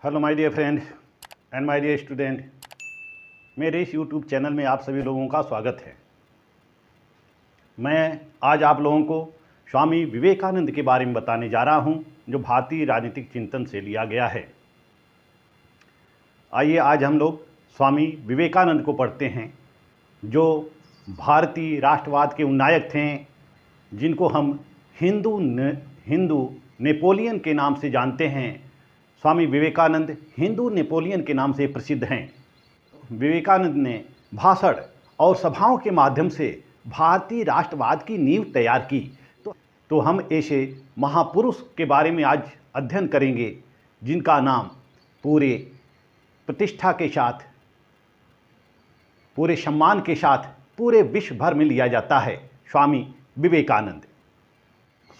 Hello my dear friend and my dear student, मेरे इस YouTube channel में आप सभी लोगों का स्वागत है। मैं आज आप लोगों को स्वामी विवेकानंद के बारे में बताने जा रहा हूं, जो भारतीय राजनीतिक चिंतन से लिया गया है। आइए आज हम लोग स्वामी विवेकानंद को पढ़ते हैं, जो भारतीय राष्ट्रवाद के उन नायक थे जिनको हम हिंदू नेपोलियन के नाम से जानते हैं। स्वामी विवेकानंद हिंदू नेपोलियन के नाम से प्रसिद्ध हैं। विवेकानंद ने भाषण और सभाओं के माध्यम से भारतीय राष्ट्रवाद की नींव तैयार की। तो हम ऐसे महापुरुष के बारे में आज अध्ययन करेंगे जिनका नाम पूरे प्रतिष्ठा के साथ, पूरे सम्मान के साथ पूरे विश्व भर में लिया जाता है, स्वामी विवेकानंद।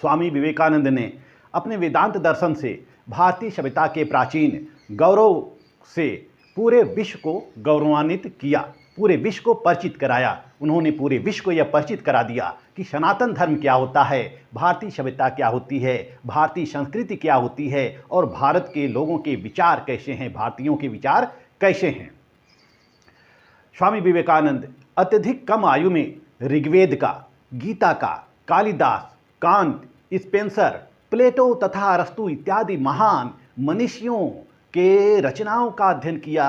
स्वामी विवेकानंद ने अपने वेदांत दर्शन से भारतीय सभ्यता के प्राचीन गौरव से पूरे विश्व को गौरवान्वित किया, पूरे विश्व को परिचित कराया। उन्होंने पूरे विश्व को यह परिचित करा दिया कि सनातन धर्म क्या होता है, भारतीय सभ्यता क्या होती है, भारतीय संस्कृति क्या होती है और भारत के लोगों के विचार कैसे हैं, भारतीयों के विचार कैसे हैं। स्वामी विवेकानंद अत्यधिक कम आयु में ऋग्वेद का, गीता का, कालिदास, कांत, स्पेंसर, प्लेटो तथा अरस्तु इत्यादि महान मनीषियों के रचनाओं का अध्ययन किया।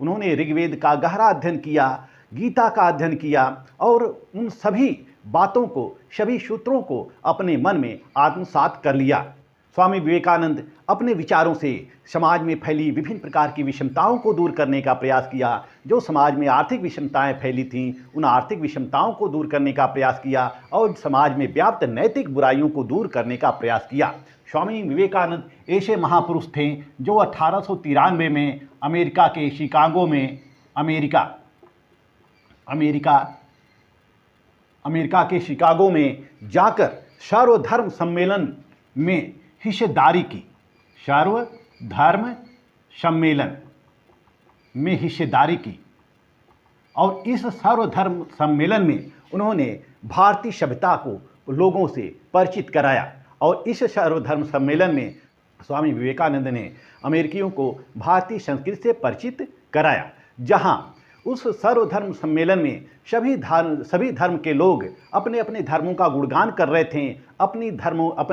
उन्होंने ऋग्वेद का गहरा अध्ययन किया, गीता का अध्ययन किया और उन सभी बातों को, सभी सूत्रों को अपने मन में आत्मसात कर लिया। स्वामी विवेकानंद अपने विचारों से समाज में फैली विभिन्न प्रकार की विषमताओं को दूर करने का प्रयास किया। जो समाज में आर्थिक विषमताएं फैली थीं, उन आर्थिक विषमताओं को दूर करने का प्रयास किया और समाज में व्याप्त नैतिक बुराइयों को दूर करने का प्रयास किया। स्वामी विवेकानंद ऐसे महापुरुष थे जो 1893 में अमेरिका के शिकागो में अमेरिका के शिकागो में जाकर सर्वधर्म सम्मेलन में हिस्सेदारी की। सर्वधर्म सम्मेलन में हिस्सेदारी की और इस सर्वधर्म सम्मेलन में उन्होंने भारतीय सभ्यता को लोगों से परिचित कराया। और इस सर्वधर्म सम्मेलन में स्वामी विवेकानंद ने अमेरिकियों को भारतीय संस्कृति से परिचित कराया, जहां उस सर्वधर्म सम्मेलन में सभी धर्म के लोग अपने अपने धर्मों का गुणगान कर रहे थे, अपने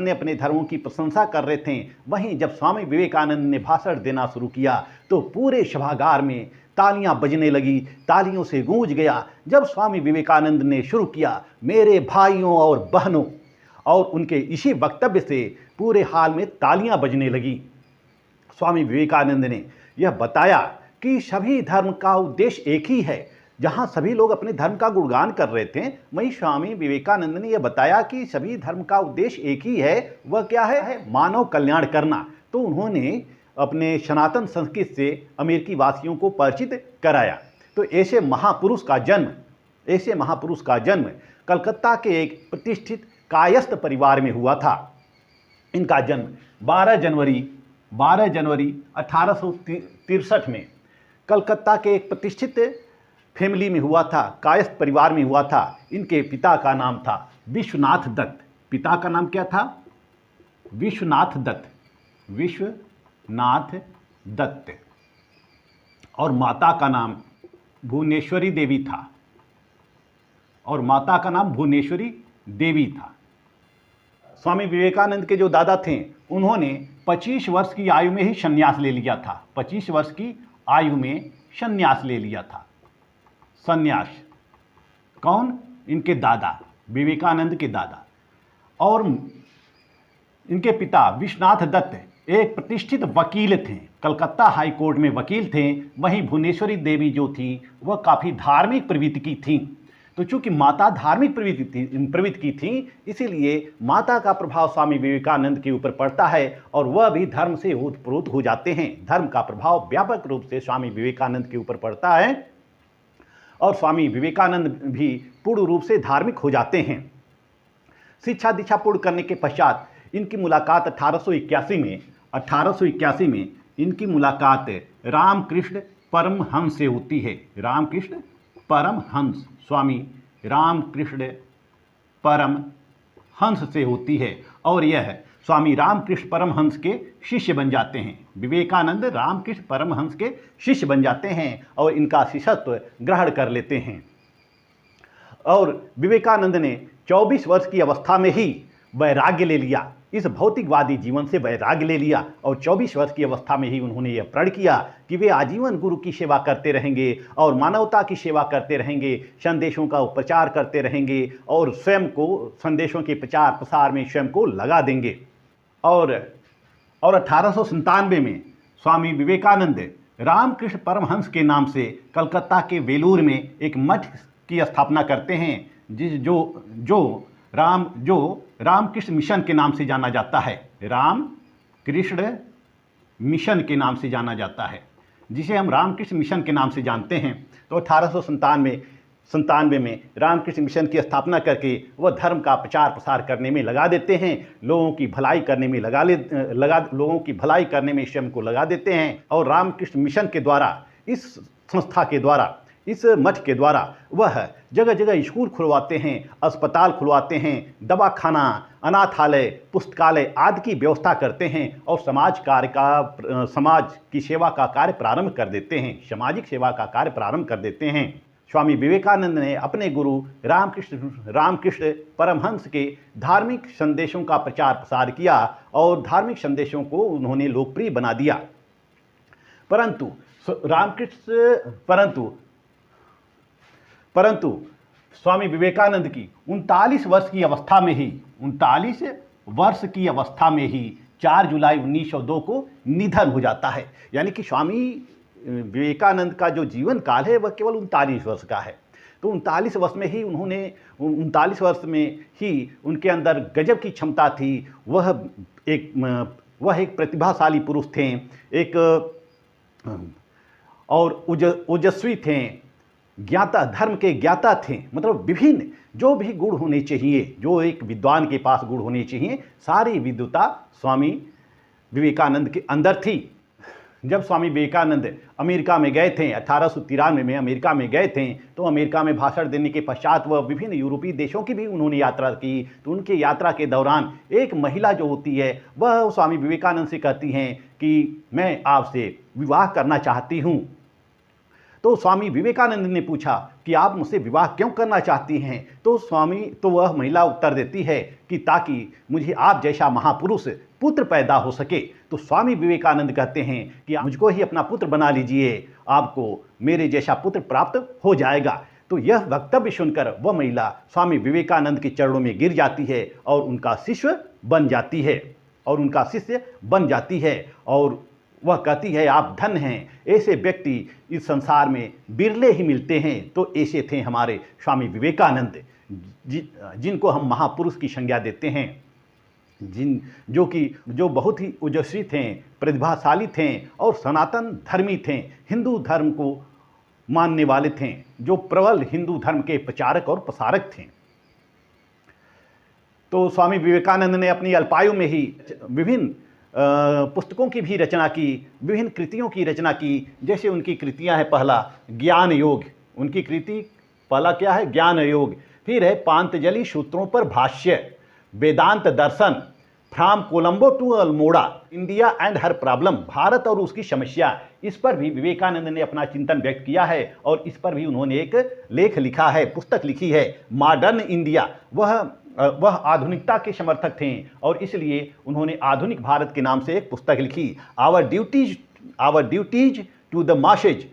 अपने धर्मों की प्रशंसा कर रहे थे। वहीं जब स्वामी विवेकानंद ने भाषण देना शुरू किया तो पूरे सभागार में तालियां बजने लगी, तालियों से गूंज गया। जब स्वामी विवेकानंद ने शुरू किया, मेरे भाइयों और बहनों, और उनके इसी वक्तव्य से पूरे हाल में तालियां बजने लगी। स्वामी विवेकानंद ने यह बताया कि सभी धर्म का उद्देश्य एक ही है। जहां सभी लोग अपने धर्म का गुणगान कर रहे थे, वहीं स्वामी विवेकानंद ने यह बताया कि सभी धर्म का उद्देश्य एक ही है। वह क्या है? मानव कल्याण करना। तो उन्होंने अपने सनातन संस्कृति से अमेरिकी वासियों को परिचित कराया। तो ऐसे महापुरुष का जन्म कलकत्ता के एक प्रतिष्ठित कायस्थ परिवार में हुआ था। इनका जन्म 12 जनवरी 1863 में कलकत्ता के एक प्रतिष्ठित फैमिली में हुआ था, कायस्थ परिवार में हुआ था। इनके पिता का नाम था विश्वनाथ दत्त। पिता का नाम क्या था? विश्वनाथ दत्त। और माता का नाम भुवनेश्वरी देवी था। स्वामी विवेकानंद के जो दादा थे, उन्होंने 25 वर्ष की आयु में ही संन्यास ले लिया था। 25 वर्ष की आयु में संन्यास ले लिया था। संन्यास कौन? इनके दादा, विवेकानंद के दादा। और इनके पिता विश्वनाथ दत्त एक प्रतिष्ठित वकील थे, कलकत्ता हाई कोर्ट में वकील थे। वहीं भुवनेश्वरी देवी जो थी वह काफ़ी धार्मिक प्रवृत्ति की थी। तो चूंकि माता धार्मिक प्रवृत्ति की थी, इसीलिए माता का प्रभाव स्वामी विवेकानंद के ऊपर पड़ता है और वह भी धर्म से ओतप्रोत हो जाते हैं। धर्म का प्रभाव व्यापक रूप से स्वामी विवेकानंद के ऊपर पड़ता है और स्वामी विवेकानंद भी पूर्ण रूप से धार्मिक हो जाते हैं। शिक्षा दीक्षा पूर्ण करने के पश्चात इनकी मुलाकात 1881 में इनकी मुलाकात रामकृष्ण परमहंस से होती है। रामकृष्ण परमहंस, स्वामी रामकृष्ण परमहंस से होती है और यह स्वामी रामकृष्ण परमहंस के शिष्य बन जाते हैं। विवेकानंद रामकृष्ण परमहंस के शिष्य बन जाते हैं और इनका शिष्यत्व ग्रहण कर लेते हैं। और विवेकानंद ने 24 वर्ष की अवस्था में ही वैराग्य ले लिया, इस भौतिकवादी जीवन से वैराग्य ले लिया और 24 वर्ष की अवस्था में ही उन्होंने यह प्रण किया कि वे आजीवन गुरु की सेवा करते रहेंगे और मानवता की सेवा करते रहेंगे, संदेशों का प्रचार करते रहेंगे और स्वयं को संदेशों के प्रचार प्रसार में स्वयं को लगा देंगे। और 1897 में स्वामी विवेकानंद रामकृष्ण परमहंस के नाम से कलकत्ता के वेलूर में एक मठ की स्थापना करते हैं जो रामकृष्ण मिशन के नाम से जाना जाता है। रामकृष्ण मिशन के नाम से जाना जाता है, जिसे हम रामकृष्ण मिशन के नाम से जानते हैं। तो 1897 में रामकृष्ण मिशन की स्थापना करके वह धर्म का प्रचार प्रसार करने में लगा देते हैं, लोगों की भलाई करने में लोगों की भलाई करने में स्वयं को लगा देते हैं। और रामकृष्ण मिशन के द्वारा, इस संस्था के द्वारा, इस मठ के द्वारा वह जगह जगह स्कूल खुलवाते हैं, अस्पताल खुलवाते हैं, दवाखाना, अनाथालय, पुस्तकालय आदि की व्यवस्था करते हैं और समाज की सेवा का कार्य प्रारंभ कर देते हैं, सामाजिक सेवा का कार्य प्रारंभ कर देते हैं। स्वामी विवेकानंद ने अपने गुरु रामकृष्ण परमहंस के धार्मिक संदेशों का प्रचार प्रसार किया और धार्मिक संदेशों को उन्होंने लोकप्रिय बना दिया। परंतु स्वामी विवेकानंद की 39 वर्ष की अवस्था में ही 4 जुलाई 1902 को निधन हो जाता है। यानी कि स्वामी विवेकानंद का जो जीवन काल है वह केवल 39 वर्ष का है। तो 39 वर्ष में ही उनके अंदर गजब की क्षमता थी। वह एक प्रतिभाशाली पुरुष थे, और ओजस्वी थे, धर्म के ज्ञाता थे। मतलब विभिन्न जो भी गुण होने चाहिए, जो एक विद्वान के पास गुण होने चाहिए, सारी विद्वता स्वामी विवेकानंद के अंदर थी। जब स्वामी विवेकानंद अमेरिका में गए थे, 1893 में अमेरिका में गए थे, तो अमेरिका में भाषण देने के पश्चात वह विभिन्न यूरोपीय देशों की भी उन्होंने यात्रा की। तो उनकी यात्रा के दौरान एक महिला जो होती है वह स्वामी विवेकानंद से कहती हैं कि मैं आपसे विवाह करना चाहती हूँ। तो स्वामी विवेकानंद ने पूछा कि आप मुझसे विवाह क्यों करना चाहती हैं? तो वह महिला उत्तर देती है कि ताकि मुझे आप जैसा महापुरुष पुत्र पैदा हो सके। तो स्वामी विवेकानंद कहते हैं कि मुझको ही अपना पुत्र बना लीजिए, आपको मेरे जैसा पुत्र प्राप्त हो जाएगा। तो यह वक्तव्य सुनकर वह महिला स्वामी विवेकानंद के चरणों में गिर जाती है और उनका शिष्य बन जाती है और वह कहती है आप धन्य हैं, ऐसे व्यक्ति इस संसार में बिरले ही मिलते हैं। तो ऐसे थे हमारे स्वामी विवेकानंद, जिनको हम महापुरुष की संज्ञा देते हैं, जो बहुत ही ओजस्वी थे, प्रतिभाशाली थे और सनातन धर्मी थे, हिंदू धर्म को मानने वाले थे, जो प्रबल हिंदू धर्म के प्रचारक और प्रसारक थे। तो स्वामी विवेकानंद ने अपनी अल्पायु में ही विभिन्न पुस्तकों की भी रचना की, विभिन्न कृतियों की रचना की। जैसे उनकी कृतियां हैं, पहला ज्ञान योग, उनकी कृति पहला क्या है? ज्ञान योग। फिर है पांतजलि सूत्रों पर भाष्य, वेदांत दर्शन, from Colombo to Almora, India and her problem, Bharat और उसकी समस्या। इस पर भी विवेकानंद ने अपना चिंतन व्यक्त किया है और इस पर भी उन्होंने एक लेख लिखा है, पुस्तक लिखी है, मॉडर्न इंडिया। वह आधुनिकता के समर्थक थे और इसलिए उन्होंने आधुनिक भारत के नाम से एक पुस्तक लिखी, our duties to the masses,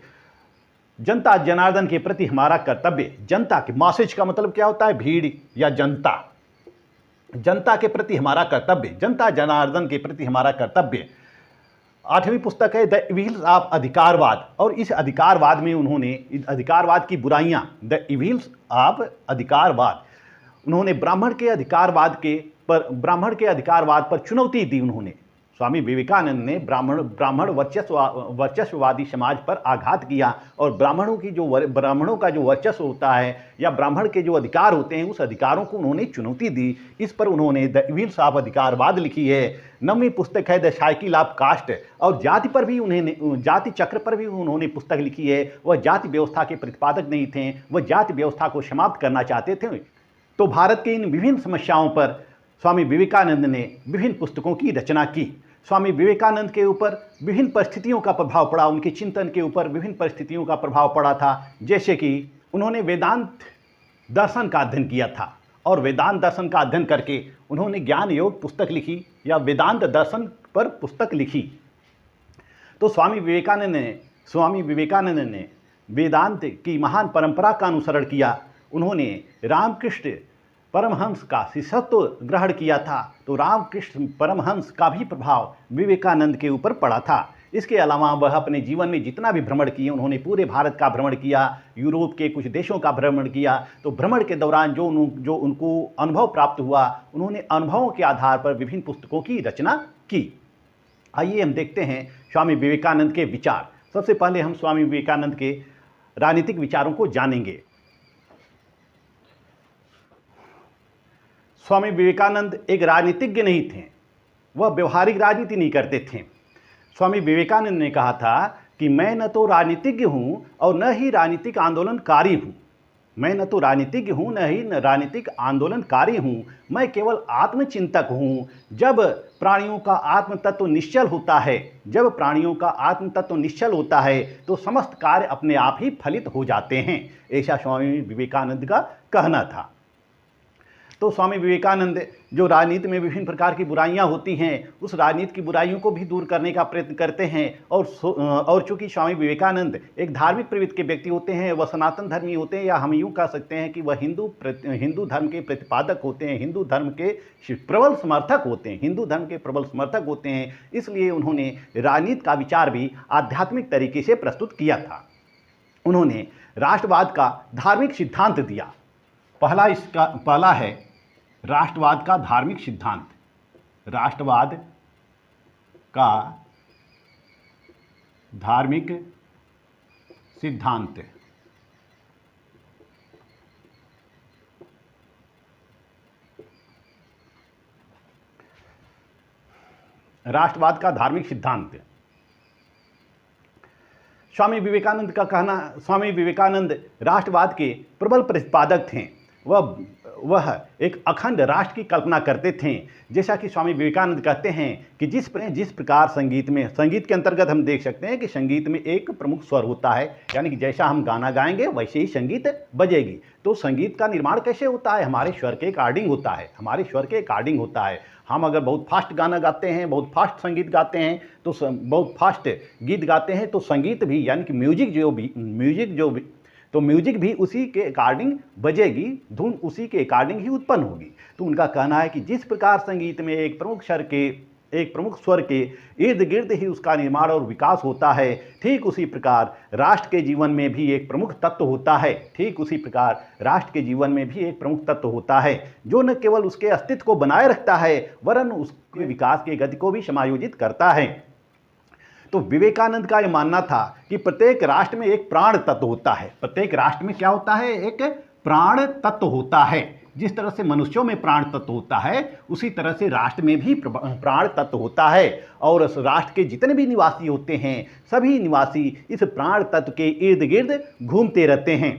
जनता जनार्दन के प्रति हमारा कर्तव्य। जनता के, मासेज का मतलब क्या होता है? भीड़ या जनता। जनता के प्रति हमारा कर्तव्य, जनता जनार्दन के प्रति हमारा कर्तव्य। 8वीं पुस्तक है द इविल्स ऑफ अधिकारवाद, और इस अधिकारवाद में उन्होंने अधिकारवाद की बुराइयां, द इविल्स ऑफ अधिकारवाद, उन्होंने ब्राह्मण के अधिकारवाद पर चुनौती दी। उन्होंने, स्वामी विवेकानंद ने ब्राह्मण वर्चस्ववादी समाज पर आघात किया और ब्राह्मणों का जो वर्चस्व होता है या ब्राह्मण के जो अधिकार होते हैं, उस अधिकारों को उन्होंने चुनौती दी। इस पर उन्होंने द इविल्स ऑफ अधिकारवाद लिखी है। 9वीं पुस्तक है द साइकिल ऑफ कास्ट, और जाति चक्र पर भी उन्होंने पुस्तक लिखी है। वह जाति व्यवस्था के प्रतिपादक नहीं थे, वह जाति व्यवस्था को समाप्त करना चाहते थे। तो भारत के इन विभिन्न समस्याओं पर स्वामी विवेकानंद ने विभिन्न पुस्तकों की रचना की। स्वामी विवेकानंद के ऊपर विभिन्न परिस्थितियों का प्रभाव पड़ा, उनके चिंतन के ऊपर विभिन्न परिस्थितियों का प्रभाव पड़ा था। जैसे कि उन्होंने वेदांत दर्शन का अध्ययन किया था और वेदांत दर्शन का अध्ययन करके उन्होंने ज्ञान योग पुस्तक लिखी या वेदांत दर्शन पर पुस्तक लिखी। तो स्वामी विवेकानंद ने वेदांत की महान परंपरा का अनुसरण किया। उन्होंने रामकृष्ण परमहंस का शिष्यत्व ग्रहण किया था, तो रामकृष्ण परमहंस का भी प्रभाव विवेकानंद के ऊपर पड़ा था। इसके अलावा वह अपने जीवन में जितना भी भ्रमण किए, उन्होंने पूरे भारत का भ्रमण किया, यूरोप के कुछ देशों का भ्रमण किया। तो भ्रमण के दौरान जो उनको अनुभव प्राप्त हुआ, उन्होंने अनुभवों के आधार पर विभिन्न पुस्तकों की रचना की। आइए हम देखते हैं स्वामी विवेकानंद के विचार। सबसे पहले हम स्वामी विवेकानंद के राजनीतिक विचारों को जानेंगे। स्वामी विवेकानंद एक राजनीतिज्ञ नहीं थे, वह व्यवहारिक राजनीति नहीं करते थे। स्वामी विवेकानंद ने कहा था कि मैं न तो राजनीतिज्ञ हूँ और न ही राजनीतिक आंदोलनकारी हूँ। मैं न तो राजनीतिज्ञ हूँ न ही राजनीतिक आंदोलनकारी हूँ, मैं केवल आत्मचिंतक हूँ। जब प्राणियों का आत्म तत्व निश्चल होता है, जब प्राणियों का आत्म तत्व निश्चल होता है तो समस्त कार्य अपने आप ही फलित हो जाते हैं। ऐसा स्वामी विवेकानंद का कहना था। तो स्वामी विवेकानंद जो राजनीति में विभिन्न प्रकार की बुराइयां होती हैं, उस राजनीति की बुराइयों को भी दूर करने का प्रयत्न करते हैं। और चूंकि स्वामी विवेकानंद एक धार्मिक प्रवृत्ति के व्यक्ति होते हैं, वह सनातन धर्मी होते हैं, या हम यूँ कह सकते हैं कि वह हिंदू धर्म के प्रतिपादक होते हैं, हिंदू धर्म के प्रबल समर्थक होते हैं, हिंदू धर्म के प्रबल समर्थक होते हैं। इसलिए उन्होंने राजनीति का विचार भी आध्यात्मिक तरीके से प्रस्तुत किया था। उन्होंने राष्ट्रवाद का धार्मिक सिद्धांत दिया। पहला है राष्ट्रवाद का धार्मिक सिद्धांत। राष्ट्रवाद का धार्मिक सिद्धांत। राष्ट्रवाद का धार्मिक सिद्धांत। स्वामी विवेकानंद का कहना, स्वामी विवेकानंद राष्ट्रवाद के प्रबल प्रतिपादक थे। वह एक अखंड राष्ट्र की कल्पना करते थे। जैसा कि स्वामी विवेकानंद कहते हैं कि जिस प्रकार संगीत के अंतर्गत हम देख सकते हैं कि संगीत में एक प्रमुख स्वर होता है, यानी कि जैसा हम गाना गाएंगे वैसे ही संगीत बजेगी। तो संगीत का निर्माण कैसे होता है? हमारे स्वर के अकॉर्डिंग होता है, हमारे स्वर के अकॉर्डिंग होता है। हम अगर बहुत फास्ट गाना गाते हैं, बहुत फास्ट संगीत गाते हैं, तो बहुत फास्ट गीत गाते हैं, तो संगीत भी यानी कि म्यूजिक भी उसी के अकॉर्डिंग बजेगी, धुन उसी के अकॉर्डिंग ही उत्पन्न होगी। तो उनका कहना है कि जिस प्रकार संगीत में एक प्रमुख स्वर के इर्द गिर्द ही उसका निर्माण और विकास होता है, ठीक उसी प्रकार राष्ट्र के जीवन में भी एक प्रमुख तत्व होता है। ठीक उसी प्रकार राष्ट्र के जीवन में भी एक प्रमुख तत्व होता है, जो न केवल उसके अस्तित्व को बनाए रखता है वरन उसके विकास की गति को भी समायोजित करता है। तो विवेकानंद का यह मानना था कि प्रत्येक राष्ट्र में एक प्राण तत्व होता है। प्रत्येक राष्ट्र में क्या होता है? एक प्राण तत्व होता है। जिस तरह से मनुष्यों में प्राण तत्व होता है, उसी तरह से राष्ट्र में भी प्राण तत्व होता है। और उस राष्ट्र के जितने भी निवासी होते हैं, सभी निवासी इस प्राण तत्व के इर्द गिर्द घूमते रहते हैं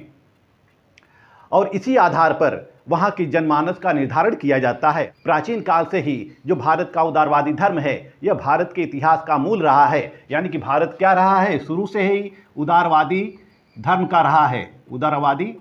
और इसी आधार पर वहाँ की जनमानस का निर्धारण किया जाता है। प्राचीन काल से ही जो भारत का उदारवादी धर्म है, यह भारत के इतिहास का मूल रहा है। यानी कि भारत क्या रहा है? शुरू से ही उदारवादी धर्म का रहा है, उदारवादी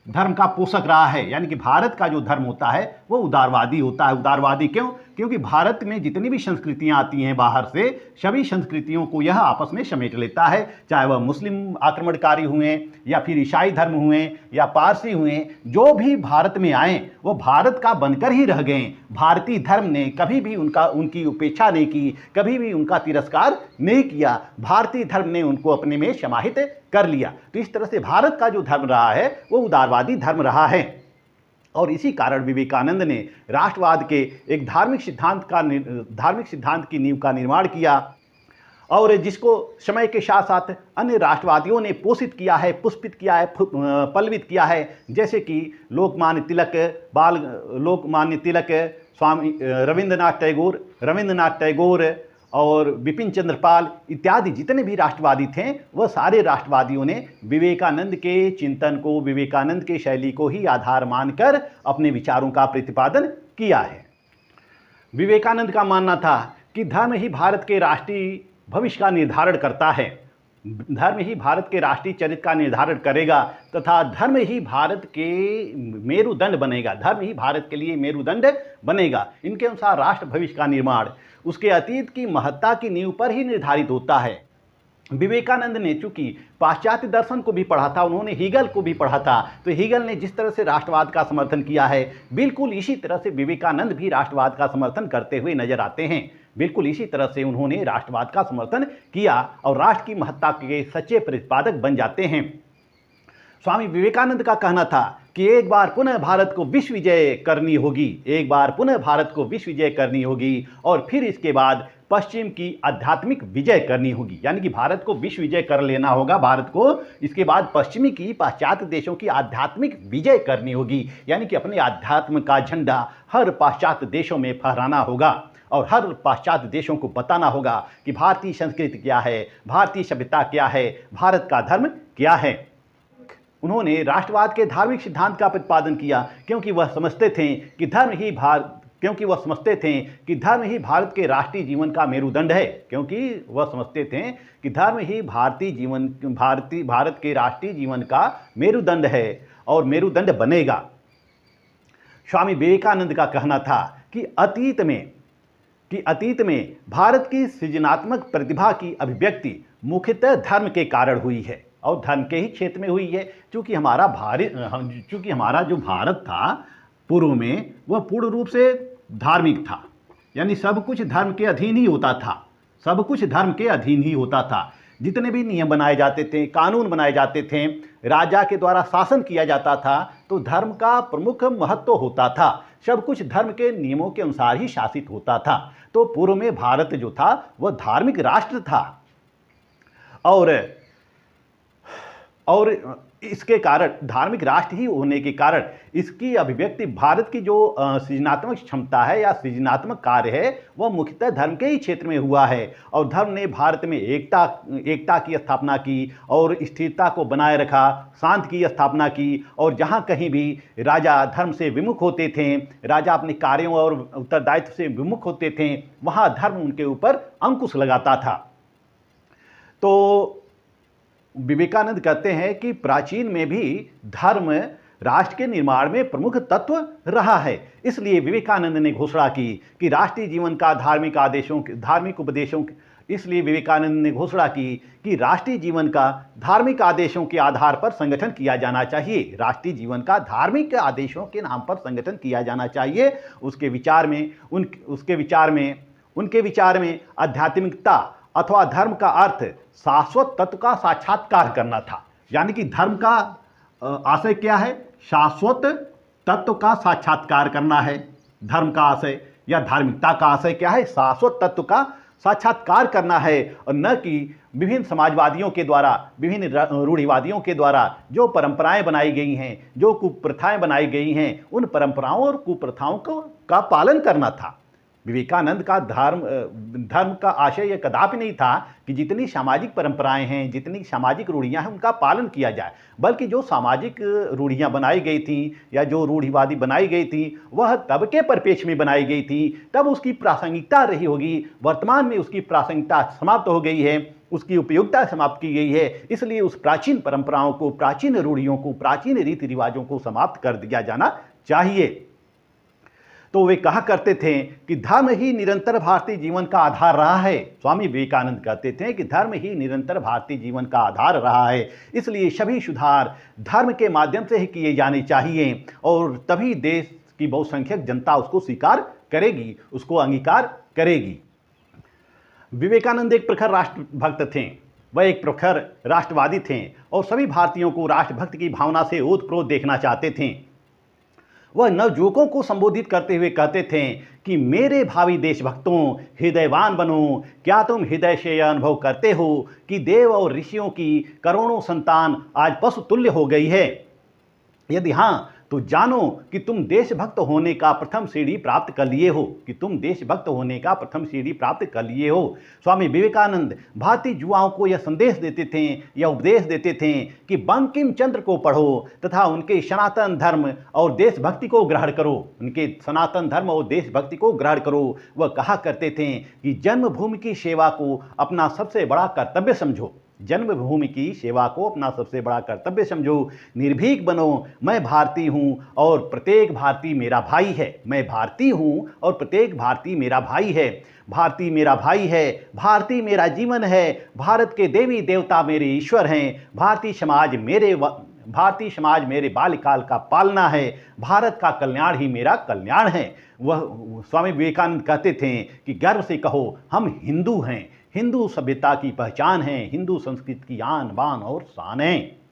धर्म का पोषक रहा है। यानी कि भारत का जो धर्म होता है वो उदारवादी होता है। उदारवादी क्यों? क्योंकि भारत में जितनी भी संस्कृतियां आती हैं बाहर से, सभी संस्कृतियों को यह आपस में समेट लेता है। चाहे वह मुस्लिम आक्रमणकारी हुए या फिर ईसाई धर्म हुए या पारसी हुए, जो भी भारत में आए वो भारत का बनकर ही रह गए। भारतीय धर्म ने कभी भी उनकी उपेक्षा नहीं की, कभी भी उनका तिरस्कार नहीं किया। भारतीय धर्म ने उनको अपने में समाहित कर लिया। तो इस तरह से भारत का जो धर्म रहा है वो उदारवादी धर्म रहा है। और इसी कारण विवेकानंद ने राष्ट्रवाद के एक धार्मिक सिद्धांत की नींव का निर्माण किया, और जिसको समय के साथ साथ अन्य राष्ट्रवादियों ने पोषित किया है, पुष्पित किया है, पल्लवित किया है। जैसे कि लोकमान्य तिलक, स्वामी रविंद्रनाथ टैगोर और बिपिन चंद्र पाल इत्यादि जितने भी राष्ट्रवादी थे, वह सारे राष्ट्रवादियों ने विवेकानंद के चिंतन को, विवेकानंद के शैली को ही आधार मानकर अपने विचारों का प्रतिपादन किया है। विवेकानंद का मानना था कि धर्म ही भारत के राष्ट्रीय भविष्य का निर्धारण करता है, धर्म ही भारत के राष्ट्रीय चरित्र का निर्धारण करेगा तथा धर्म ही भारत के मेरुदंड बनेगा, धर्म ही भारत के लिए मेरुदंड बनेगा। इनके अनुसार राष्ट्र भविष्य का निर्माण उसके अतीत की महत्ता की नींव पर ही निर्धारित होता है। विवेकानंद ने चूंकि पाश्चात्य दर्शन को भी पढ़ा था, उन्होंने हीगल को भी पढ़ा था, तो हीगल ने जिस तरह से राष्ट्रवाद का समर्थन किया है, बिल्कुल इसी तरह से विवेकानंद भी राष्ट्रवाद का समर्थन करते हुए नजर आते हैं। बिल्कुल इसी तरह से उन्होंने राष्ट्रवाद का समर्थन किया और राष्ट्र की महत्ता के सच्चे प्रतिपादक बन जाते हैं। स्वामी विवेकानंद का कहना था कि एक बार पुनः भारत को विश्व विजय करनी होगी, एक बार पुनः भारत को विश्व विजय करनी होगी और फिर इसके बाद पश्चिम की आध्यात्मिक विजय करनी होगी। यानी कि भारत को विश्व विजय कर लेना होगा भारत को, इसके बाद पश्चिमी की पाश्चात्य देशों की आध्यात्मिक विजय करनी होगी। यानी कि अपने आध्यात्म का झंडा हर पाश्चात्य देशों में फहराना होगा और हर पाश्चात्य देशों को बताना होगा कि भारतीय संस्कृति क्या है, भारतीय सभ्यता क्या है, भारत का धर्म क्या है। उन्होंने राष्ट्रवाद के धार्मिक सिद्धांत का प्रतिपादन किया क्योंकि वह समझते थे कि धर्म ही भारत के राष्ट्रीय जीवन का मेरुदंड है, क्योंकि वह समझते थे कि धर्म ही भारत के राष्ट्रीय जीवन का मेरुदंड है और मेरुदंड बनेगा। स्वामी विवेकानंद का कहना था कि अतीत में भारत की सृजनात्मक प्रतिभा की अभिव्यक्ति मुख्यतः धर्म के कारण हुई है और धर्म के ही क्षेत्र में हुई है। चूँकि हमारा जो भारत था पूर्व में, वह पूर्ण रूप से धार्मिक था, यानी सब कुछ धर्म के अधीन ही होता था, सब कुछ धर्म के अधीन ही होता था। जितने भी नियम बनाए जाते थे, कानून बनाए जाते थे, राजा के द्वारा शासन किया जाता था, तो धर्म का प्रमुख महत्व होता था। सब कुछ धर्म के नियमों के अनुसार ही शासित होता था। तो पूर्व में भारत जो था वह धार्मिक राष्ट्र था और इसके कारण, धार्मिक राष्ट्र ही होने के कारण, इसकी अभिव्यक्ति, भारत की जो सृजनात्मक क्षमता है या सृजनात्मक कार्य है, वह मुख्यतः धर्म के ही क्षेत्र में हुआ है। और धर्म ने भारत में एकता की स्थापना की और स्थिरता को बनाए रखा, शांति की स्थापना की। और जहाँ कहीं भी राजा धर्म से विमुख होते थे, राजा अपने कार्यों और उत्तरदायित्व से विमुख होते थे, वहाँ धर्म उनके ऊपर अंकुश लगाता था। तो विवेकानंद कहते हैं कि प्राचीन में भी धर्म राष्ट्र के निर्माण में प्रमुख तत्व रहा है। इसलिए विवेकानंद ने घोषणा की कि राष्ट्रीय जीवन का धार्मिक आदेशों के आधार पर संगठन किया जाना चाहिए। राष्ट्रीय जीवन का धार्मिक आदेशों के नाम पर संगठन किया जाना चाहिए। उनके विचार में आध्यात्मिकता अथवा धर्म का अर्थ शाश्वत तत्व का साक्षात्कार करना था। यानी कि धर्म का आशय क्या है? शाश्वत तत्व का साक्षात्कार करना है। धर्म का आशय या धार्मिकता का आशय क्या है? शाश्वत तत्व का साक्षात्कार करना है, और न कि विभिन्न समाजवादियों के द्वारा, विभिन्न रूढ़िवादियों के द्वारा जो परंपराएं बनाई गई हैं, जो कुप्रथाएं बनाई गई हैं, उन परंपराओं और कुप्रथाओं का पालन करना था। विवेकानंद का धर्म का आशय यह कदापि नहीं था कि जितनी सामाजिक परंपराएं हैं, जितनी सामाजिक रूढ़ियां हैं, उनका पालन किया जाए, बल्कि जो सामाजिक रूढ़ियां बनाई गई थी या जो रूढ़िवादी बनाई गई थी, वह तब के परिप्रेक्ष्य में बनाई गई थी, तब उसकी प्रासंगिकता रही होगी। वर्तमान में उसकी प्रासंगिकता समाप्त हो गई है, उसकी उपयोगिता समाप्त की गई है। इसलिए उस प्राचीन परंपराओं को, प्राचीन रूढ़ियों को, प्राचीन रीति रिवाजों को समाप्त कर दिया जाना चाहिए। तो वे कहा करते थे कि धर्म ही निरंतर भारतीय जीवन का आधार रहा है। स्वामी विवेकानंद कहते थे कि धर्म ही निरंतर भारतीय जीवन का आधार रहा है, इसलिए सभी सुधार धर्म के माध्यम से ही किए जाने चाहिए और तभी देश की बहुसंख्यक जनता उसको स्वीकार करेगी, उसको अंगीकार करेगी। विवेकानंद एक प्रखर राष्ट्रभक्त थे, वह एक प्रखर राष्ट्रवादी थे और सभी भारतीयों को राष्ट्रभक्ति की भावना से ओतप्रोत देखना चाहते थे। वह नवयुवकों को संबोधित करते हुए कहते थे कि मेरे भावी देशभक्तों, हृदयवान बनो। क्या तुम हृदय से यह अनुभव करते हो कि देव और ऋषियों की करोड़ों संतान आज पशु तुल्य हो गई है? यदि हाँ, तो जानो कि तुम देशभक्त होने का प्रथम सीढ़ी प्राप्त कर लिए हो, कि तुम देशभक्त होने का प्रथम सीढ़ी प्राप्त कर लिए हो। स्वामी विवेकानंद भारतीय युवाओं को यह संदेश देते थे, यह उपदेश देते थे कि बंकिम चंद्र को पढ़ो तथा उनके सनातन धर्म और देशभक्ति को ग्रहण करो, उनके सनातन धर्म और देशभक्ति को ग्रहण करो। वह कहा करते थे कि जन्मभूमि की सेवा को अपना सबसे बड़ा कर्तव्य समझो, जन्मभूमि की सेवा को अपना सबसे बड़ा कर्तव्य समझो। निर्भीक बनो, मैं भारतीय हूँ और प्रत्येक भारतीय मेरा भाई है, मैं भारतीय हूँ और प्रत्येक भारतीय मेरा भाई है, भारतीय मेरा भाई है, भारतीय मेरा जीवन है, भारत के देवी देवता मेरे ईश्वर हैं, भारतीय समाज मेरे बाल्यकाल का पालना है, भारत का कल्याण ही मेरा कल्याण है। वह स्वामी विवेकानंद कहते थे कि गर्व से कहो हम हिंदू हैं, हिंदू सभ्यता की पहचान है, हिंदू संस्कृति की आन बान और शान है।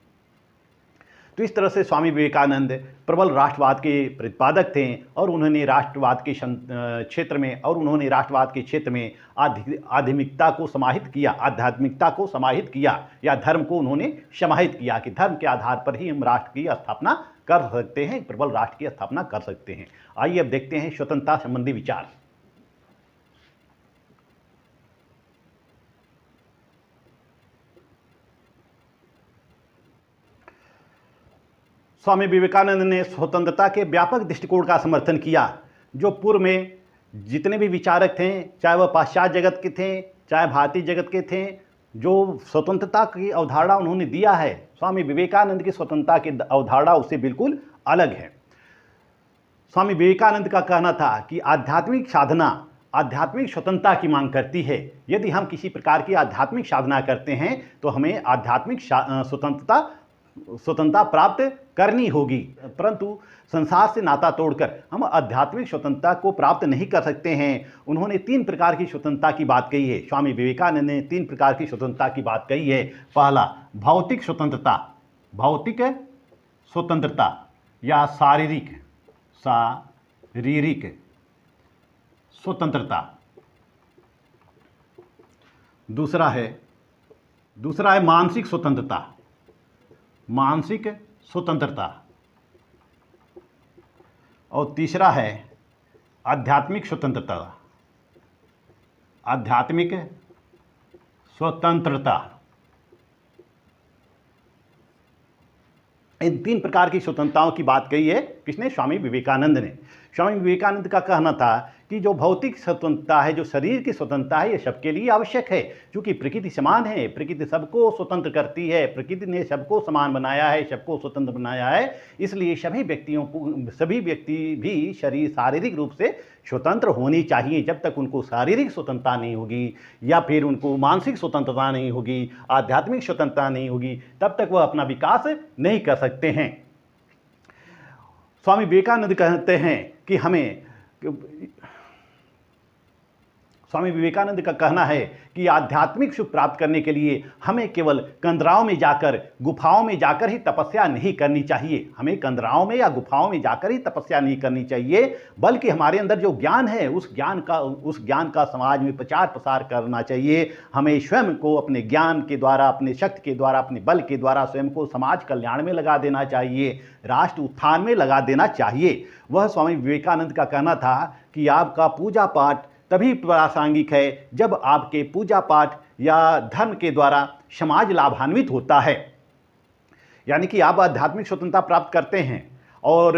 तो इस तरह से स्वामी विवेकानंद प्रबल राष्ट्रवाद के प्रतिपादक थे और उन्होंने राष्ट्रवाद के क्षेत्र में आध्यात्मिकता को समाहित किया या धर्म को उन्होंने समाहित किया कि धर्म के आधार पर ही हम राष्ट्र की स्थापना कर सकते हैं, प्रबल राष्ट्र की स्थापना कर सकते हैं। आइए अब देखते हैं स्वतंत्रता संबंधी विचार। स्वामी विवेकानंद ने स्वतंत्रता के व्यापक दृष्टिकोण का समर्थन किया। जो पूर्व में जितने भी विचारक थे, चाहे वह पाश्चात्य जगत के थे, चाहे भारतीय जगत के थे, जो स्वतंत्रता की अवधारणा उन्होंने दिया है, स्वामी विवेकानंद की स्वतंत्रता की अवधारणा उससे बिल्कुल अलग है। स्वामी विवेकानंद का कहना था कि आध्यात्मिक साधना आध्यात्मिक स्वतंत्रता की मांग करती है। यदि हम किसी प्रकार की आध्यात्मिक साधना करते हैं तो हमें आध्यात्मिक स्वतंत्रता प्राप्त करनी होगी, परंतु संसार से नाता तोड़कर हम आध्यात्मिक स्वतंत्रता को प्राप्त नहीं कर सकते हैं। उन्होंने 3 प्रकार की स्वतंत्रता की बात कही है। स्वामी विवेकानंद ने 3 प्रकार की स्वतंत्रता की बात कही है। पहला, भौतिक स्वतंत्रता या शारीरिक स्वतंत्रता। दूसरा है मानसिक स्वतंत्रता और तीसरा है आध्यात्मिक स्वतंत्रता। इन 3 प्रकार की स्वतंत्रताओं की बात कही है किसने? स्वामी विवेकानंद ने। स्वामी विवेकानंद का कहना था कि जो भौतिक स्वतंत्रता है, जो शरीर की स्वतंत्रता है, ये सबके लिए आवश्यक है, क्योंकि प्रकृति समान है, प्रकृति सबको स्वतंत्र करती है, प्रकृति ने सबको समान बनाया है, सबको स्वतंत्र बनाया है। इसलिए सभी व्यक्ति भी शारीरिक रूप से स्वतंत्र होनी चाहिए। जब तक उनको शारीरिक स्वतंत्रता नहीं होगी या फिर उनको मानसिक स्वतंत्रता नहीं होगी, आध्यात्मिक स्वतंत्रता नहीं होगी, तब तक वह अपना विकास नहीं कर सकते हैं। स्वामी विवेकानंद कहते हैं कि स्वामी विवेकानंद का कहना है कि आध्यात्मिक सुख प्राप्त करने के लिए हमें केवल कंदराओं में जाकर, गुफाओं में जाकर ही तपस्या नहीं करनी चाहिए। हमें कंदराओं में या गुफाओं में जाकर ही तपस्या नहीं करनी चाहिए, बल्कि हमारे अंदर जो ज्ञान है उस ज्ञान का समाज में प्रचार प्रसार करना चाहिए। हमें स्वयं को अपने ज्ञान के द्वारा, अपने शक्ति के द्वारा, अपने बल के द्वारा स्वयं को समाज कल्याण में लगा देना चाहिए, राष्ट्र उत्थान में लगा देना चाहिए। वह स्वामी विवेकानंद का कहना था कि आपका पूजा पाठ तभी प्रासंगिक है जब आपके पूजा पाठ या धर्म के द्वारा समाज लाभान्वित होता है। यानी कि आप आध्यात्मिक स्वतंत्रता प्राप्त करते हैं और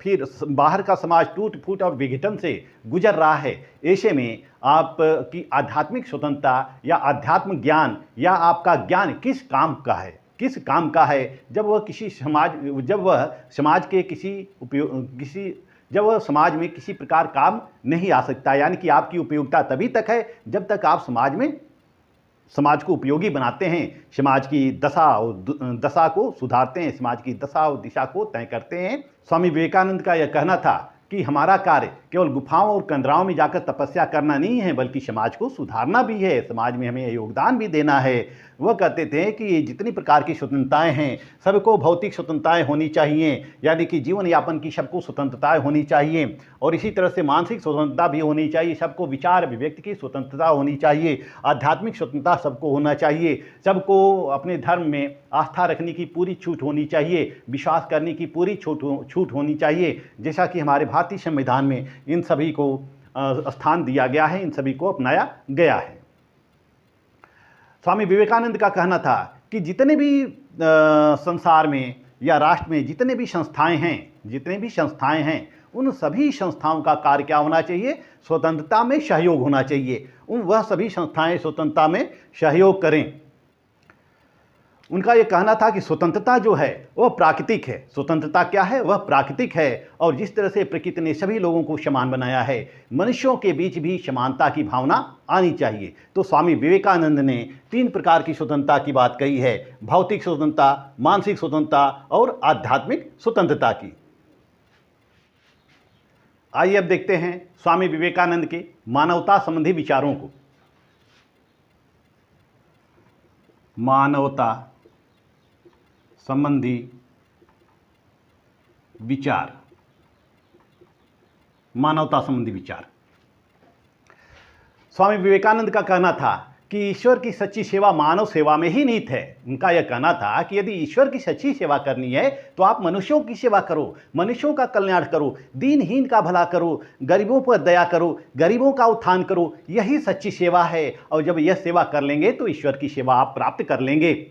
फिर बाहर का समाज टूट फूट और विघटन से गुजर रहा है। ऐसे में आपकी आध्यात्मिक स्वतंत्रता या अध्यात्म ज्ञान या आपका ज्ञान किस काम का है, जब वह समाज में किसी प्रकार काम नहीं आ सकता। यानी कि आपकी उपयोगिता तभी तक है जब तक आप समाज को उपयोगी बनाते हैं, समाज की दशा को सुधारते हैं, समाज की दशा और दिशा को तय करते हैं। स्वामी विवेकानंद का यह कहना था कि हमारा कार्य केवल गुफाओं और कंदराओं में जाकर तपस्या करना नहीं है, बल्कि समाज को सुधारना भी है, समाज में हमें योगदान भी देना है। वह कहते थे कि ये जितनी प्रकार की स्वतंत्रताएं हैं, सबको भौतिक स्वतंत्रताएं होनी चाहिए, यानी कि जीवन यापन की सबको स्वतंत्रताएं होनी चाहिए, और इसी तरह से मानसिक स्वतंत्रता भी होनी चाहिए, सबको विचार अभिव्यक्ति की स्वतंत्रता होनी चाहिए, आध्यात्मिक स्वतंत्रता सबको होना चाहिए, सबको अपने धर्म में आस्था रखने की पूरी छूट होनी चाहिए, विश्वास करने की पूरी छूट होनी चाहिए, जैसा कि हमारे भारतीय संविधान में इन सभी को स्थान दिया गया है, इन सभी को अपनाया गया है। स्वामी विवेकानंद का कहना था कि जितने भी संसार में या राष्ट्र में जितने भी संस्थाएं हैं, उन सभी संस्थाओं का कार्य क्या होना चाहिए? स्वतंत्रता में सहयोग होना चाहिए। वह सभी संस्थाएं स्वतंत्रता में सहयोग करें। उनका यह कहना था कि स्वतंत्रता जो है वह प्राकृतिक है। स्वतंत्रता क्या है? वह प्राकृतिक है, और जिस तरह से प्रकृति ने सभी लोगों को समान बनाया है, मनुष्यों के बीच भी समानता की भावना आनी चाहिए। तो स्वामी विवेकानंद ने 3 प्रकार की स्वतंत्रता की बात कही है: भौतिक स्वतंत्रता, मानसिक स्वतंत्रता और आध्यात्मिक स्वतंत्रता की। आइए अब देखते हैं स्वामी विवेकानंद के मानवता संबंधी विचारों को। मानवता संबंधी विचार। मानवता संबंधी विचार। स्वामी विवेकानंद का कहना था कि ईश्वर की सच्ची सेवा मानव सेवा में ही निहित है। उनका यह कहना था कि यदि ईश्वर की सच्ची सेवा करनी है तो आप मनुष्यों की सेवा करो, मनुष्यों का कल्याण करो, दीनहीन का भला करो, गरीबों पर दया करो, गरीबों का उत्थान करो, यही सच्ची सेवा है। और जब यह सेवा कर लेंगे तो ईश्वर की सेवा आप प्राप्त कर लेंगे।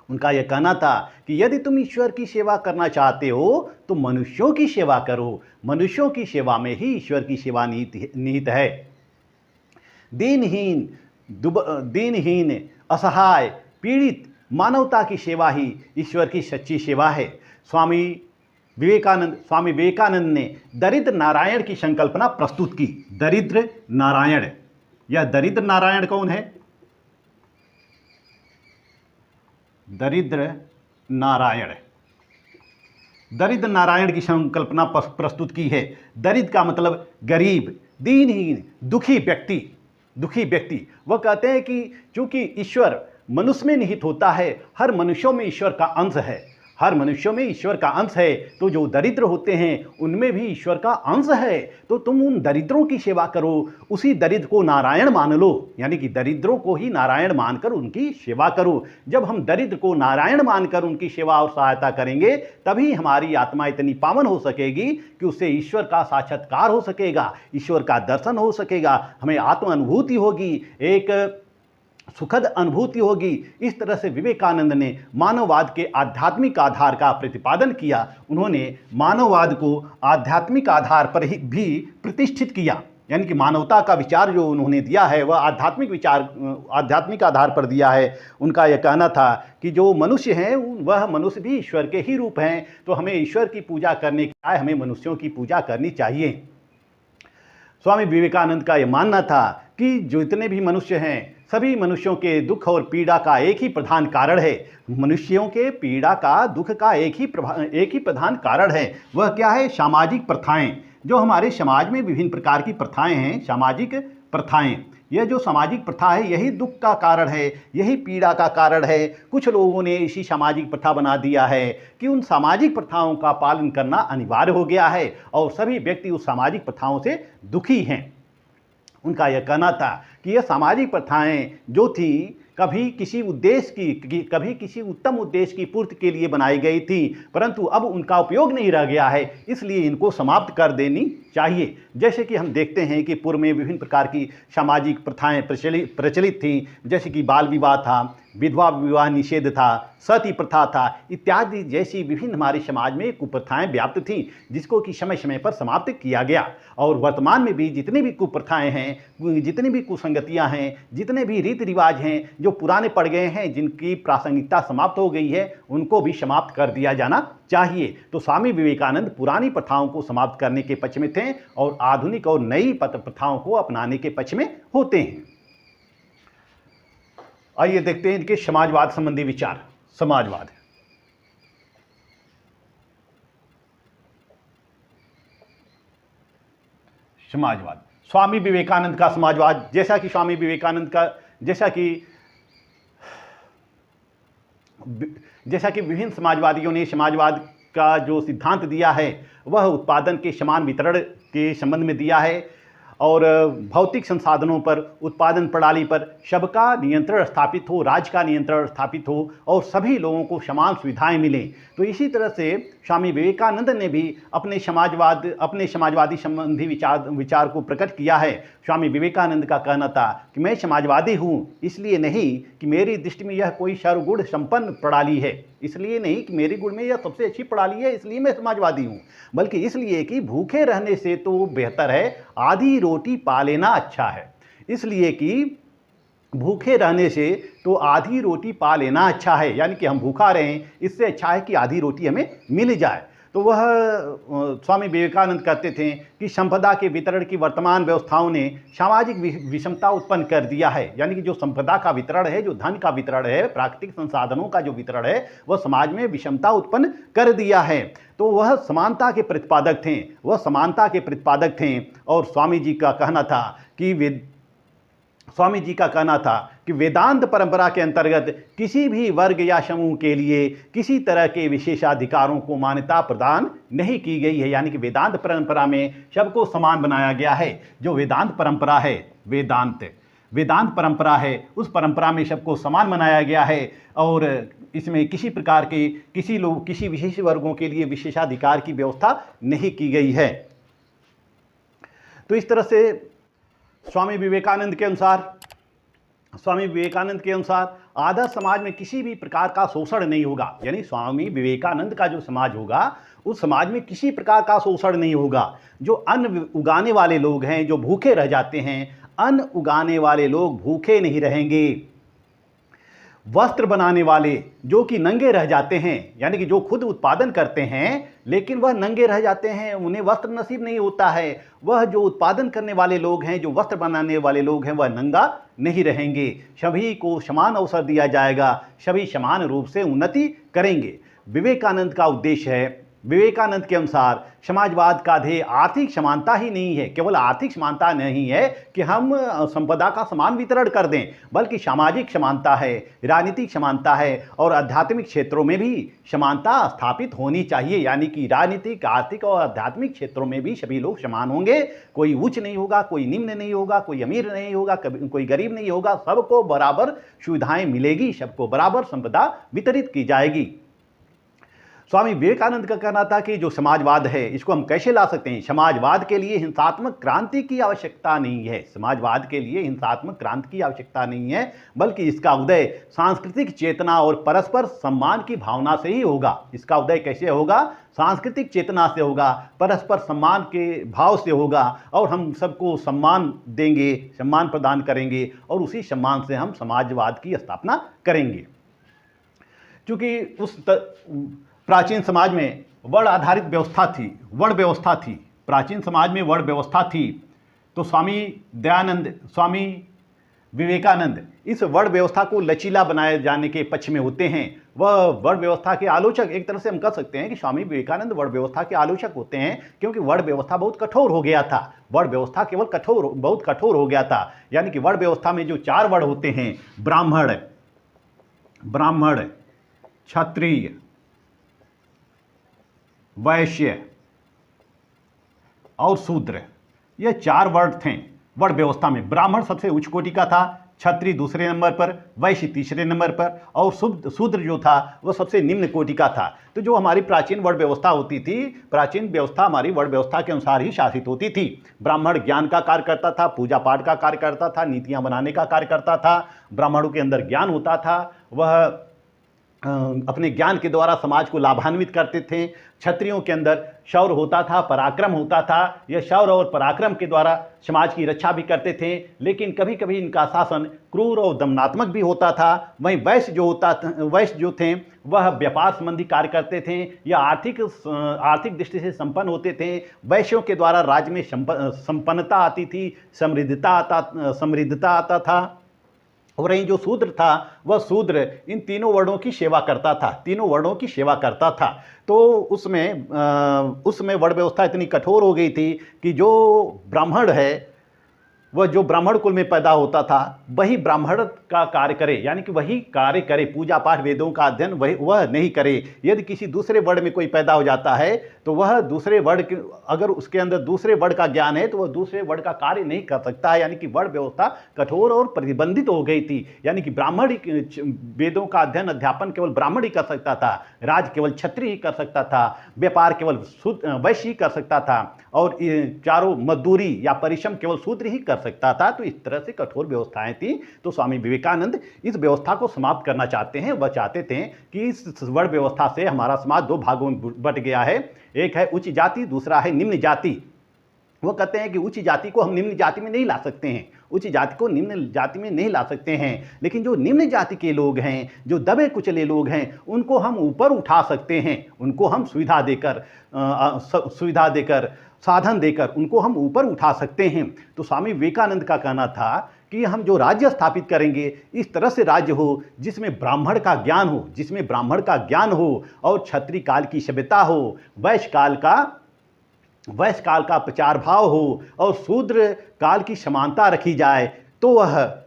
उनका यह कहना था कि यदि तुम ईश्वर की सेवा करना चाहते हो तो मनुष्यों की सेवा करो, मनुष्यों की सेवा में ही ईश्वर की सेवा निहित है। दीनहीन, असहाय, पीड़ित मानवता की सेवा ही ईश्वर की सच्ची सेवा है। स्वामी विवेकानंद ने दरिद्र नारायण की संकल्पना प्रस्तुत की। दरिद्र नारायण, यह दरिद्र नारायण कौन है? दरिद्र नारायण की संकल्पना प्रस्तुत की है। दरिद्र का मतलब गरीब, दीनहीन, दुखी व्यक्ति। वह कहते हैं कि चूंकि ईश्वर मनुष्य में निहित होता है, हर मनुष्यों में ईश्वर का अंश है, तो जो दरिद्र होते हैं उनमें भी ईश्वर का अंश है। तो तुम उन दरिद्रों की सेवा करो, उसी दरिद्र को नारायण मान लो, यानी कि दरिद्रों को ही नारायण मानकर उनकी सेवा करो। जब हम दरिद्र को नारायण मानकर उनकी सेवा और सहायता करेंगे, तभी हमारी आत्मा इतनी पावन हो सकेगी कि उससे ईश्वर का साक्षात्कार हो सकेगा, ईश्वर का दर्शन हो सकेगा, हमें आत्म अनुभूति होगी, एक सुखद अनुभूति होगी। इस तरह से विवेकानंद ने मानववाद के आध्यात्मिक आधार का प्रतिपादन किया। उन्होंने मानववाद को आध्यात्मिक आधार पर ही भी प्रतिष्ठित किया, यानी कि मानवता का विचार जो उन्होंने दिया है वह आध्यात्मिक आधार पर दिया है। उनका यह कहना था कि जो मनुष्य हैं वह मनुष्य भी ईश्वर के ही रूप हैं, तो हमें ईश्वर की पूजा करने के बजाय हमें मनुष्यों की पूजा करनी चाहिए। स्वामी विवेकानंद का यह मानना था कि जो इतने भी मनुष्य हैं, सभी मनुष्यों के दुख और पीड़ा का एक ही प्रधान कारण है। मनुष्यों के पीड़ा का, दुख का एक ही प्रधान कारण है। वह क्या है? सामाजिक प्रथाएं। जो हमारे समाज में विभिन्न प्रकार की प्रथाएं हैं, सामाजिक प्रथाएं, यह जो सामाजिक प्रथा है यही दुख का कारण है, यही पीड़ा का कारण है। कुछ लोगों ने इसी सामाजिक प्रथा बना दिया है कि उन सामाजिक प्रथाओं का पालन करना अनिवार्य हो गया है, और सभी व्यक्ति उस सामाजिक प्रथाओं से दुखी हैं। उनका यह कहना था कि यह सामाजिक प्रथाएं जो थी कभी किसी उत्तम उद्देश्य की पूर्ति के लिए बनाई गई थी, परंतु अब उनका उपयोग नहीं रह गया है, इसलिए इनको समाप्त कर देनी चाहिए। जैसे कि हम देखते हैं कि पूर्व में विभिन्न प्रकार की सामाजिक प्रथाएं प्रचलित थीं, जैसे कि बाल विवाह था, विधवा विवाह निषेध था, सती प्रथा था, इत्यादि जैसी विभिन्न हमारे समाज में कुप्रथाएं व्याप्त थीं, जिसको कि समय समय पर समाप्त किया गया। और वर्तमान में भी जितनी भी कुप्रथाएं हैं, जितनी भी कुसंगतियां हैं, जितने भी रीति रिवाज हैं जो पुराने पड़ गए हैं, जिनकी प्रासंगिकता समाप्त हो गई है, उनको भी समाप्त कर दिया जाना चाहिए। तो स्वामी विवेकानंद पुरानी प्रथाओं को समाप्त करने के पक्ष में थे और आधुनिक और नई प्रथाओं को अपनाने के पक्ष में होते हैं। आइए देखते हैं इनके समाजवाद संबंधी विचार। समाजवाद। समाजवाद। स्वामी विवेकानंद का समाजवाद, जैसा कि विभिन्न समाजवादियों ने समाजवाद का जो सिद्धांत दिया है वह उत्पादन के समान वितरण के संबंध में दिया है और भौतिक संसाधनों पर, उत्पादन प्रणाली पर सबका नियंत्रण स्थापित हो, राज्य का नियंत्रण स्थापित हो और सभी लोगों को समान सुविधाएं मिलें। तो इसी तरह से स्वामी विवेकानंद ने भी अपने समाजवादी संबंधी विचार को प्रकट किया है। स्वामी विवेकानंद का कहना था कि मैं समाजवादी हूँ इसलिए नहीं कि मेरी दृष्टि में यह कोई सर्वगुण संपन्न प्रणाली है, इसलिए नहीं कि मेरी गुण में यह सबसे अच्छी प्रणाली है इसलिए मैं समाजवादी हूँ, बल्कि इसलिए कि भूखे रहने से तो बेहतर है आधी रोटी पा लेना अच्छा है। इसलिए कि भूखे रहने से तो आधी रोटी पा लेना अच्छा है, यानी कि हम भूखा रहें इससे अच्छा है कि आधी रोटी हमें मिल जाए। तो वह स्वामी विवेकानंद कहते थे कि संपदा के वितरण की वर्तमान व्यवस्थाओं ने सामाजिक विषमता उत्पन्न कर दिया है, यानी कि जो संपदा का वितरण है, जो धन का वितरण है, प्राकृतिक संसाधनों का जो वितरण है, वह समाज में विषमता उत्पन्न कर दिया है। तो वह समानता के प्रतिपादक थे और स्वामी जी का कहना था कि वेदांत परंपरा के अंतर्गत किसी भी वर्ग या समूह के लिए किसी तरह के विशेषाधिकारों को मान्यता प्रदान नहीं की गई है, यानी कि वेदांत परंपरा में सबको समान बनाया गया है। जो वेदांत परंपरा है, वेदांत परंपरा है, उस परंपरा में सबको समान बनाया गया है और इसमें किसी प्रकार के किसी विशेष वर्गों के लिए विशेषाधिकार की व्यवस्था नहीं की गई है। तो इस तरह से स्वामी विवेकानंद के अनुसार आदर्श समाज में किसी भी प्रकार का शोषण नहीं होगा, यानी स्वामी विवेकानंद का जो समाज होगा उस समाज में किसी प्रकार का शोषण नहीं होगा। जो अन्न उगाने वाले लोग हैं जो भूखे रह जाते हैं, अन्न उगाने वाले लोग भूखे नहीं रहेंगे। वस्त्र बनाने वाले जो कि नंगे रह जाते हैं, यानी कि जो खुद उत्पादन करते हैं लेकिन वह नंगे रह जाते हैं, उन्हें वस्त्र नसीब नहीं होता है, वह जो उत्पादन करने वाले लोग हैं, जो वस्त्र बनाने वाले लोग हैं, वह नंगा नहीं रहेंगे। सभी को समान अवसर दिया जाएगा, सभी समान रूप से उन्नति करेंगे। विवेकानंद के अनुसार समाजवाद का ध्येय आर्थिक समानता ही नहीं है, केवल आर्थिक समानता नहीं है कि हम संपदा का समान वितरण कर दें, बल्कि सामाजिक समानता है, राजनीतिक समानता है और आध्यात्मिक क्षेत्रों में भी समानता स्थापित होनी चाहिए। यानी कि राजनीतिक, आर्थिक और आध्यात्मिक क्षेत्रों में भी सभी लोग समान होंगे, कोई उच्च नहीं होगा, कोई निम्न नहीं होगा, कोई अमीर नहीं होगा, कोई गरीब नहीं होगा, सबको बराबर सुविधाएं मिलेगी, सबको बराबर संपदा वितरित की जाएगी। स्वामी विवेकानंद का कहना था कि जो समाजवाद है इसको हम कैसे ला सकते हैं। समाजवाद के लिए हिंसात्मक क्रांति की आवश्यकता नहीं है, समाजवाद के लिए हिंसात्मक क्रांति की आवश्यकता नहीं है, बल्कि इसका उदय सांस्कृतिक चेतना और परस्पर सम्मान की भावना से ही होगा। इसका उदय कैसे होगा? सांस्कृतिक चेतना से होगा, परस्पर सम्मान के भाव से होगा और हम सबको सम्मान देंगे, सम्मान प्रदान करेंगे और उसी सम्मान से हम समाजवाद की स्थापना करेंगे। क्योंकि उस प्राचीन समाज में वर्ण आधारित व्यवस्था थी, प्राचीन समाज में वर्ण व्यवस्था थी। तो स्वामी विवेकानंद इस वर्ण व्यवस्था को लचीला बनाए जाने के पक्ष में होते हैं। वह वर्ण व्यवस्था के आलोचक, एक तरह से हम कह सकते हैं कि स्वामी विवेकानंद वर्ण व्यवस्था के आलोचक होते हैं, क्योंकि वर्ण व्यवस्था बहुत कठोर हो गया था। वर्ण व्यवस्था केवल बहुत कठोर हो गया था, यानी कि वर्ण व्यवस्था में जो 4 वर्ण होते हैं, ब्राह्मण, क्षत्रिय, वैश्य और शूद्र, ये 4 वर्ण थे वर्ण व्यवस्था में। ब्राह्मण सबसे उच्च कोटि का था, क्षत्रिय दूसरे नंबर पर, वैश्य तीसरे नंबर पर और शूद्र जो था वह सबसे निम्न कोटि का था। तो जो हमारी प्राचीन वर्ण व्यवस्था होती थी, प्राचीन व्यवस्था हमारी वर्ण व्यवस्था के अनुसार ही शासित होती थी। ब्राह्मण ज्ञान का कार्य करता था, पूजा पाठ का कार्य करता था, नीतियाँ बनाने का कार्य करता था। ब्राह्मणों के अंदर ज्ञान होता था, वह अपने ज्ञान के द्वारा समाज को लाभान्वित करते थे। क्षत्रियों के अंदर शौर्य होता था, पराक्रम होता था, यह शौर्य और पराक्रम के द्वारा समाज की रक्षा भी करते थे, लेकिन कभी कभी इनका शासन क्रूर और दमनात्मक भी होता था। वहीं वैश्य जो थे वह व्यापार संबंधी कार्य करते थे या आर्थिक दृष्टि से संपन्न होते थे। वैश्यों के द्वारा राज्य में संपन्नता आती थी, समृद्धता आता था और यही जो शूद्र था वह शूद्र इन तीनों वर्णों की सेवा करता था, तीनों वर्णों की सेवा करता था। तो उसमें वर्ण व्यवस्था इतनी कठोर हो गई थी कि जो ब्राह्मण है वह जो ब्राह्मण कुल में पैदा होता था वही ब्राह्मण का कार्य करे, यानी कि वही कार्य करे, पूजा पाठ वेदों का अध्ययन वह नहीं करे। यदि किसी दूसरे वर्ण में कोई पैदा हो जाता है तो वह दूसरे वर्ण के, अगर उसके अंदर दूसरे वर्ण का ज्ञान है तो वह दूसरे वर्ण का कार्य नहीं कर सकता है। यानी कि वर्ण व्यवस्था कठोर और प्रतिबंधित हो गई थी। यानी कि ब्राह्मण वेदों का अध्ययन अध्यापन केवल ब्राह्मण ही कर सकता था, राज केवल क्षत्रिय ही कर सकता था, व्यापार केवल वैश्य ही कर सकता था, और चारों मजदूरी या परिश्रम केवल शूद्र ही कर सकता था। तो इस तरह से कठोर व्यवस्थाएं थी। तो स्वामी विवेकानंद इस व्यवस्था को समाप्त करना चाहते हैं। वह चाहते थे कि इस वर्ण व्यवस्था से हमारा समाज दो भागों में बंट गया है, एक है उच्च जाति, दूसरा है निम्न जाति। वो कहते हैं कि उच्च जाति को हम निम्न जाति में नहीं ला सकते हैं, उच्च जाति को निम्न जाति में नहीं ला सकते हैं, लेकिन जो निम्न जाति के लोग हैं, जो दबे कुचले लोग हैं, उनको हम ऊपर उठा सकते हैं, उनको हम सुविधा देकर साधन देकर उनको हम ऊपर उठा सकते हैं। तो स्वामी विवेकानंद का कहना था कि हम जो राज्य स्थापित करेंगे इस तरह से राज्य हो जिसमें ब्राह्मण का ज्ञान हो, जिसमें ब्राह्मण का ज्ञान हो, और क्षत्रिय काल की सभ्यता हो, वैश्य काल का प्रचार भाव हो, और शूद्र काल की समानता रखी जाए, तो वह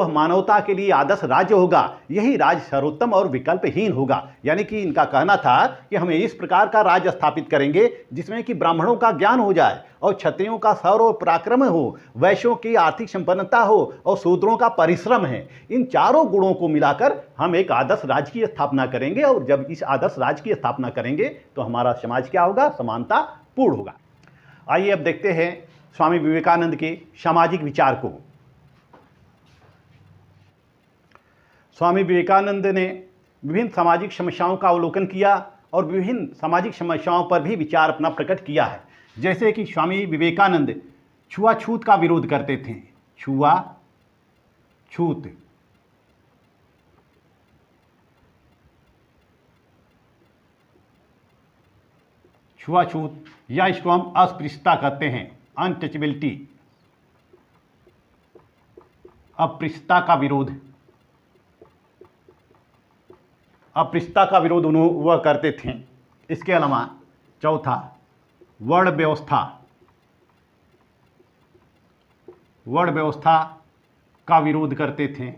मानवता के लिए आदर्श राज्य होगा। यही राज्य सर्वोत्तम और विकल्पहीन होगा। यानी कि इनका कहना था कि हमें इस प्रकार का राज्य स्थापित करेंगे जिसमें कि ब्राह्मणों का ज्ञान हो जाए, और क्षत्रियों का शौर्य और पराक्रम हो, वैश्यों की आर्थिक संपन्नता हो, और शूद्रों का परिश्रम है। इन चारों गुणों को मिलाकर हम एक आदर्श राज्य की स्थापना करेंगे, और जब इस आदर्श राज्य की स्थापना करेंगे तो हमारा समाज क्या होगा? समानता पूर्ण होगा। आइए अब देखते हैं स्वामी विवेकानंद के सामाजिक विचार को। स्वामी विवेकानंद ने विभिन्न सामाजिक समस्याओं का अवलोकन किया और विभिन्न सामाजिक समस्याओं पर भी विचार अपना प्रकट किया है। जैसे कि स्वामी विवेकानंद छुआछूत का विरोध करते थे। छुआछूत या इसको हम अस्पृश्यता कहते हैं, अनटचेबिलिटी, अस्पृश्यता का विरोध, अस्पृश्यता का विरोध वह करते थे। इसके अलावा चौथा वर्ण व्यवस्था का विरोध करते थे।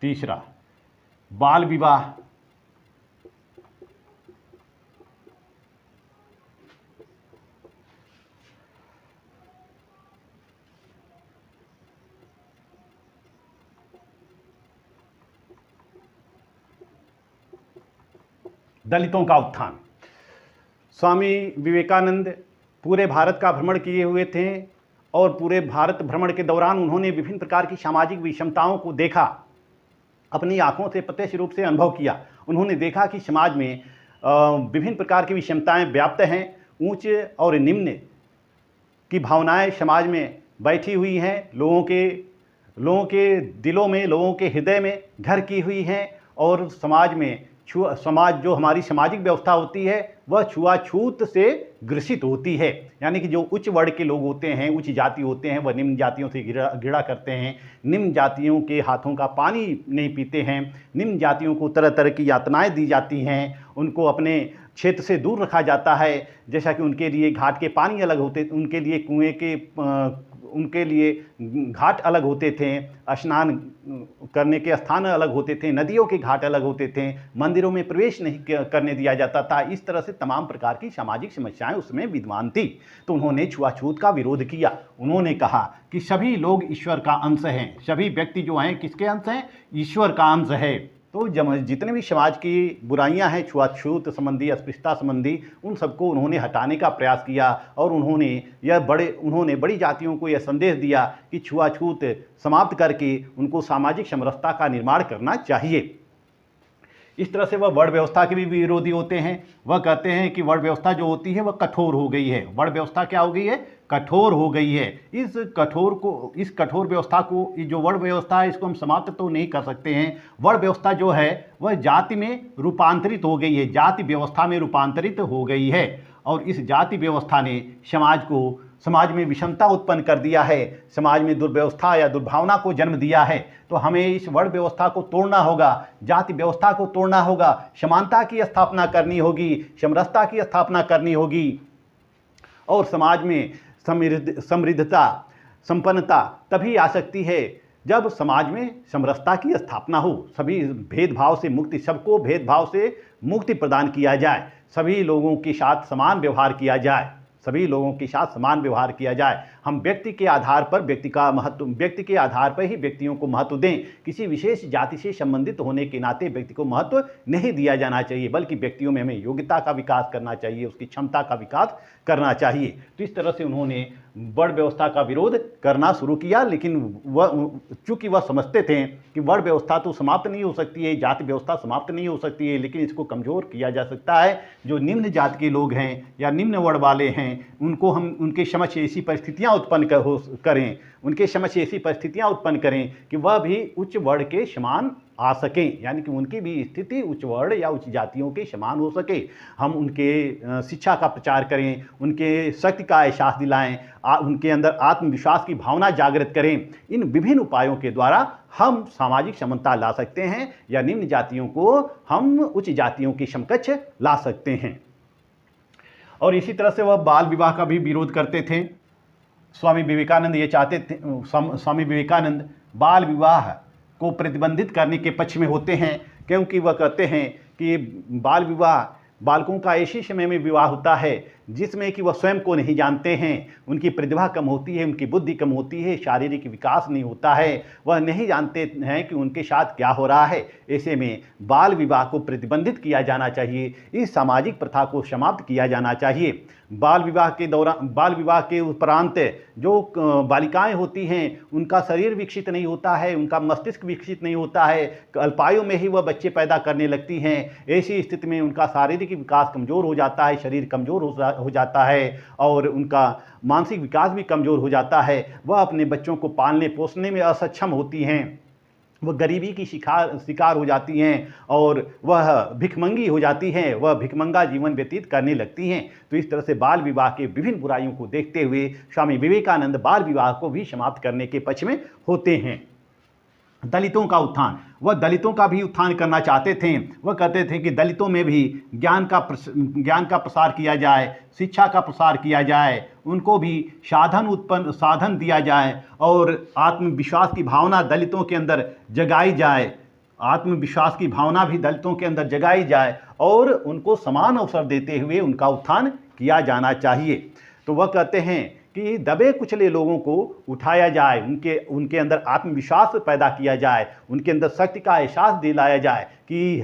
तीसरा बाल विवाह, दलितों का उत्थान। स्वामी विवेकानंद पूरे भारत का भ्रमण किए हुए थे, और पूरे भारत भ्रमण के दौरान उन्होंने विभिन्न प्रकार की सामाजिक विषमताओं को देखा, अपनी आंखों से प्रत्यक्ष रूप से अनुभव किया। उन्होंने देखा कि समाज में विभिन्न प्रकार की विषमताएं व्याप्त हैं, ऊंच और निम्न की भावनाएं समाज में बैठी हुई हैं, लोगों के दिलों में, लोगों के हृदय में घर की हुई हैं, और समाज जो हमारी सामाजिक व्यवस्था होती है वह छुआछूत से ग्रसित होती है। यानी कि जो उच्च वर्ग के लोग होते हैं, उच्च जाति होते हैं, वह निम्न जातियों से घृणा करते हैं, निम्न जातियों के हाथों का पानी नहीं पीते हैं, निम्न जातियों को तरह तरह की यातनाएं दी जाती हैं, उनको अपने क्षेत्र से दूर रखा जाता है। जैसा कि उनके लिए घाट के पानी अलग होते, उनके लिए घाट अलग होते थे, स्नान करने के स्थान अलग होते थे, नदियों के घाट अलग होते थे, मंदिरों में प्रवेश नहीं करने दिया जाता था। इस तरह से तमाम प्रकार की सामाजिक समस्याएं उसमें विद्यमान थी। तो उन्होंने छुआछूत का विरोध किया। उन्होंने कहा कि सभी लोग ईश्वर का अंश हैं, सभी व्यक्ति जो हैं किसके अंश हैं? ईश्वर का अंश है। तो जितने भी समाज की बुराइयां हैं, छुआछूत संबंधी, अस्पृश्यता संबंधी, उन सबको उन्होंने हटाने का प्रयास किया, और उन्होंने बड़ी जातियों को यह संदेश दिया कि छुआछूत समाप्त करके उनको सामाजिक समरसता का निर्माण करना चाहिए। इस तरह से वह वर्ण व्यवस्था के भी विरोधी होते हैं। वह कहते हैं कि वर्ण व्यवस्था जो होती है वह कठोर हो गई है। वर्ण व्यवस्था क्या हो गई है? कठोर हो गई है। इस कठोर व्यवस्था को, जो वर्ण व्यवस्था है, इसको हम समाप्त तो नहीं कर सकते हैं। वर्ण व्यवस्था जो है वह जाति में रूपांतरित हो गई है, जाति व्यवस्था में रूपांतरित हो गई है। और इस जाति व्यवस्था ने समाज में विषमता उत्पन्न कर दिया है, समाज में दुर्व्यवस्था या दुर्भावना को जन्म दिया है। तो हमें इस वर्ण व्यवस्था को तोड़ना होगा, जाति व्यवस्था को तोड़ना होगा, समानता की स्थापना करनी होगी, समरसता की स्थापना करनी होगी और समाज में समृद्धता संपन्नता तभी आ सकती है जब समाज में समरसता की स्थापना हो, सभी भेदभाव से मुक्ति, सबको भेदभाव से मुक्ति प्रदान किया जाए, सभी लोगों के साथ समान व्यवहार किया जाए, सभी लोगों के साथ समान व्यवहार किया जाए। हम व्यक्ति के आधार पर व्यक्ति के आधार पर ही व्यक्तियों को महत्व दें। किसी विशेष जाति से संबंधित होने के नाते व्यक्ति को महत्व नहीं दिया जाना चाहिए, बल्कि व्यक्तियों में हमें योग्यता का विकास करना चाहिए, उसकी क्षमता का विकास करना चाहिए। तो इस तरह से उन्होंने वर्ण व्यवस्था का विरोध करना शुरू किया, लेकिन चूंकि वह समझते थे कि वर्ण व्यवस्था तो समाप्त नहीं हो सकती है, जाति व्यवस्था समाप्त नहीं हो सकती है, लेकिन इसको कमज़ोर किया जा सकता है। जो निम्न जाति के लोग हैं या निम्न वर्ण वाले हैं, उनको हम उनके समक्ष ऐसी परिस्थितियाँ उत्पन्न करें, उनके समक्ष ऐसी परिस्थितियाँ उत्पन्न करें कि वह भी उच्च वर्ण के समान आ सकें, यानी कि उनकी भी स्थिति उच्च वर्ण या उच्च जातियों के समान हो सके। हम उनके शिक्षा का प्रचार करें, उनके शक्ति का एहसास दिलाएं, उनके अंदर आत्मविश्वास की भावना जागृत करें। इन विभिन्न उपायों के द्वारा हम सामाजिक समानता ला सकते हैं या निम्न जातियों को हम उच्च जातियों के समकक्ष ला सकते हैं। और इसी तरह से वह बाल विवाह का भी विरोध करते थे। स्वामी विवेकानंद ये चाहते थे, स्वामी विवेकानंद बाल विवाह को प्रतिबंधित करने के पक्ष में होते हैं, क्योंकि वह कहते हैं कि बाल विवाह बालकों का ऐसे समय में विवाह होता है जिसमें कि वह स्वयं को नहीं जानते हैं, उनकी प्रतिभा कम होती है, उनकी बुद्धि कम होती है, शारीरिक विकास नहीं होता है, वह नहीं जानते हैं कि उनके साथ क्या हो रहा है। ऐसे में बाल विवाह को प्रतिबंधित किया जाना चाहिए, इस सामाजिक प्रथा को समाप्त किया जाना चाहिए। बाल विवाह के उपरांत जो बालिकाएं होती हैं उनका शरीर विकसित नहीं होता है, उनका मस्तिष्क विकसित नहीं होता है, अल्पायु में ही वह बच्चे पैदा करने लगती हैं। ऐसी स्थिति में उनका शारीरिक विकास कमज़ोर हो जाता है, शरीर कमज़ोर हो जाता है और उनका मानसिक विकास भी कमज़ोर हो जाता है। वह अपने बच्चों को पालने पोसने में असक्षम होती हैं, वह गरीबी की शिकार हो जाती हैं और वह भिखमंगी हो जाती हैं, वह भिखमंगा जीवन व्यतीत करने लगती हैं। तो इस तरह से बाल विवाह के विभिन्न बुराइयों को देखते हुए स्वामी विवेकानंद बाल विवाह को भी समाप्त करने के पक्ष में होते हैं। दलितों का उत्थान, वह दलितों का भी उत्थान करना चाहते थे। वह कहते थे कि दलितों में भी ज्ञान का प्रसार किया जाए, शिक्षा का प्रसार किया जाए, उनको भी साधन दिया जाए और आत्मविश्वास की भावना दलितों के अंदर जगाई जाए, आत्मविश्वास की भावना भी दलितों के अंदर जगाई जाए और उनको समान अवसर देते हुए उनका उत्थान किया जाना चाहिए। तो वह कहते हैं कि दबे कुचले लोगों को उठाया जाए, उनके अंदर आत्मविश्वास पैदा किया जाए, उनके अंदर शक्ति का एहसास दिलाया जाए कि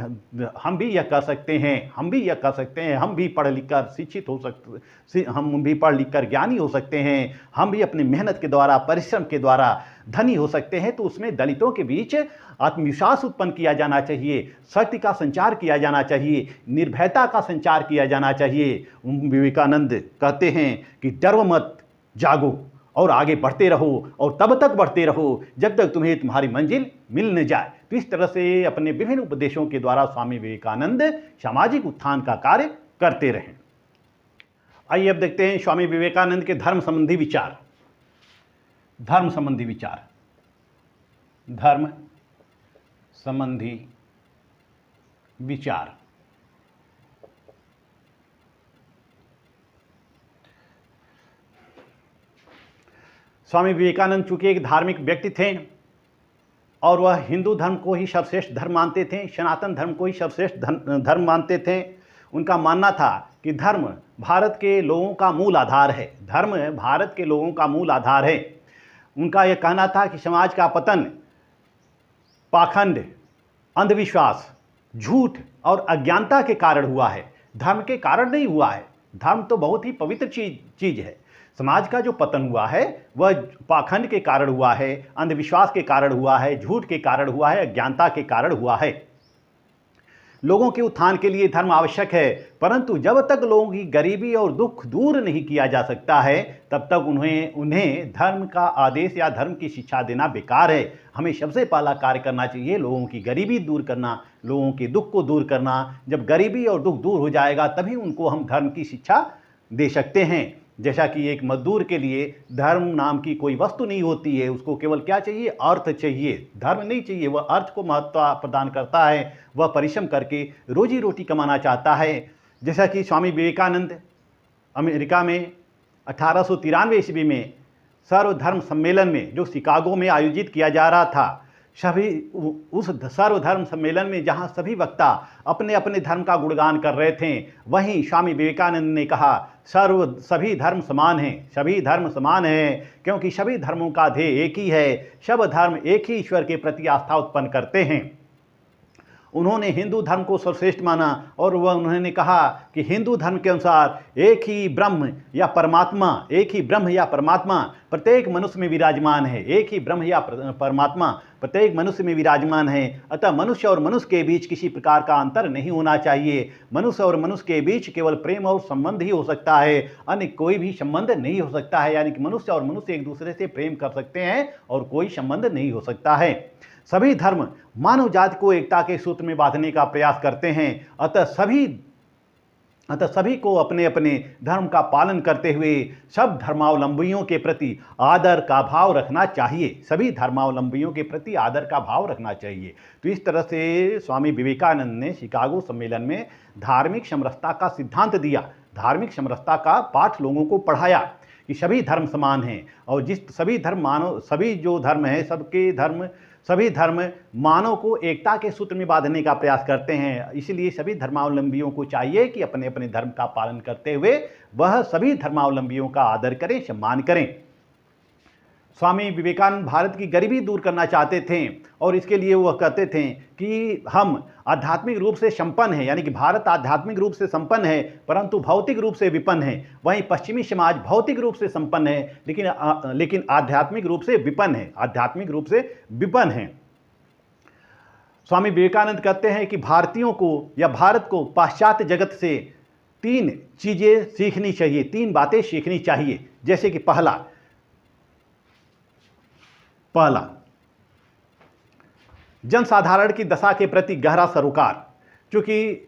हम भी यह कर सकते हैं, हम भी यह कर सकते हैं, हम भी पढ़ लिख कर शिक्षित हो सकते, हम भी पढ़ लिख कर ज्ञानी हो सकते हैं, हम भी अपनी मेहनत के द्वारा परिश्रम के द्वारा धनी हो सकते हैं। तो उसमें दलितों के बीच आत्मविश्वास उत्पन्न किया जाना चाहिए, शक्ति का संचार किया जाना चाहिए, निर्भयता का संचार किया जाना चाहिए। विवेकानंद कहते हैं कि डरो मत, जागो और आगे बढ़ते रहो और तब तक बढ़ते रहो जब तक तुम्हें तुम्हारी मंजिल मिल न जाए। तो इस तरह से अपने विभिन्न उपदेशों के द्वारा स्वामी विवेकानंद सामाजिक उत्थान का कार्य करते रहे। आइए अब देखते हैं स्वामी विवेकानंद के धर्म संबंधी विचार। धर्म संबंधी विचार, धर्म संबंधी विचार। स्वामी विवेकानंद चूंकि एक धार्मिक व्यक्ति थे और वह हिंदू धर्म को ही सर्वश्रेष्ठ धर्म मानते थे, सनातन धर्म को ही सर्वश्रेष्ठ धर्म मानते थे। उनका मानना था कि धर्म भारत के लोगों का मूल आधार है, धर्म भारत के लोगों का मूल आधार है। उनका यह कहना था कि समाज का पतन पाखंड, अंधविश्वास, झूठ और अज्ञानता के कारण हुआ है, धर्म के कारण नहीं हुआ है। धर्म तो बहुत ही पवित्र चीज है। समाज का जो पतन हुआ है वह पाखंड के कारण हुआ है, अंधविश्वास के कारण हुआ है, झूठ के कारण हुआ है, अज्ञानता के कारण हुआ है। लोगों के उत्थान के लिए धर्म आवश्यक है, परंतु जब तक लोगों की गरीबी और दुख दूर नहीं किया जा सकता है तब तक उन्हें धर्म का आदेश या धर्म की शिक्षा देना बेकार है। हमें सबसे पहला कार्य करना चाहिए लोगों की गरीबी दूर करना, लोगों के दुख को दूर करना। जब गरीबी और दुख दूर हो जाएगा तभी उनको हम धर्म की शिक्षा दे सकते हैं। जैसा कि एक मजदूर के लिए धर्म नाम की कोई वस्तु नहीं होती है, उसको केवल क्या चाहिए, अर्थ चाहिए, धर्म नहीं चाहिए। वह अर्थ को महत्व प्रदान करता है, वह परिश्रम करके रोजी रोटी कमाना चाहता है। जैसा कि स्वामी विवेकानंद अमेरिका में 1893 ईस्वी में सर्वधर्म सम्मेलन में जो शिकागो में आयोजित किया जा रहा था, सभी उस सर्वधर्म सम्मेलन में जहां सभी वक्ता अपने अपने धर्म का गुणगान कर रहे थे, वहीं स्वामी विवेकानंद ने कहा सभी धर्म समान हैं, सभी धर्म समान हैं, क्योंकि सभी धर्मों का ध्येय एक ही है, सब धर्म एक ही ईश्वर के प्रति आस्था उत्पन्न करते हैं। उन्होंने हिंदू धर्म को सर्वश्रेष्ठ माना और वह उन्होंने कहा कि हिंदू धर्म के अनुसार एक ही ब्रह्म या परमात्मा प्रत्येक मनुष्य में विराजमान है, एक ही ब्रह्म या परमात्मा प्रत्येक मनुष्य में विराजमान है। अतः मनुष्य और मनुष्य के बीच किसी प्रकार का अंतर नहीं होना चाहिए। मनुष्य और मनुष्य के बीच केवल प्रेम और संबंध ही हो सकता है, अन्य कोई भी संबंध नहीं हो सकता है। यानी कि मनुष्य और मनुष्य एक दूसरे से प्रेम कर सकते हैं और कोई संबंध नहीं हो सकता है। सभी धर्म मानव जाति को एकता के सूत्र में बांधने का प्रयास करते हैं। अतः सभी को अपने अपने धर्म का पालन करते हुए सब धर्मावलंबियों के प्रति आदर का भाव रखना चाहिए। सभी धर्मावलंबियों के प्रति आदर का भाव रखना चाहिए। तो इस तरह से स्वामी विवेकानंद ने शिकागो सम्मेलन में धार्मिक समरसता का सिद्धांत दिया, धार्मिक समरसता का पाठ लोगों को पढ़ाया कि सभी धर्म समान हैं और सभी धर्म मानव को एकता के सूत्र में बांधने का प्रयास करते हैं। इसलिए सभी धर्मावलंबियों को चाहिए कि अपने अपने धर्म का पालन करते हुए वह सभी धर्मावलंबियों का आदर करें, सम्मान करें। स्वामी विवेकानंद भारत की गरीबी दूर करना चाहते थे और इसके लिए वह कहते थे कि हम आध्यात्मिक रूप से संपन्न हैं, यानी कि भारत आध्यात्मिक रूप से संपन्न है परंतु भौतिक रूप से विपन्न है। वहीं पश्चिमी समाज भौतिक रूप से संपन्न है लेकिन आध्यात्मिक रूप से विपन्न है। स्वामी विवेकानंद कहते हैं कि भारतीयों को या भारत को पाश्चात्य जगत से 3 चीज़ें सीखनी चाहिए, 3 बातें सीखनी चाहिए। जैसे कि पहला जनसाधारण की दशा के प्रति गहरा सरोकार। क्योंकि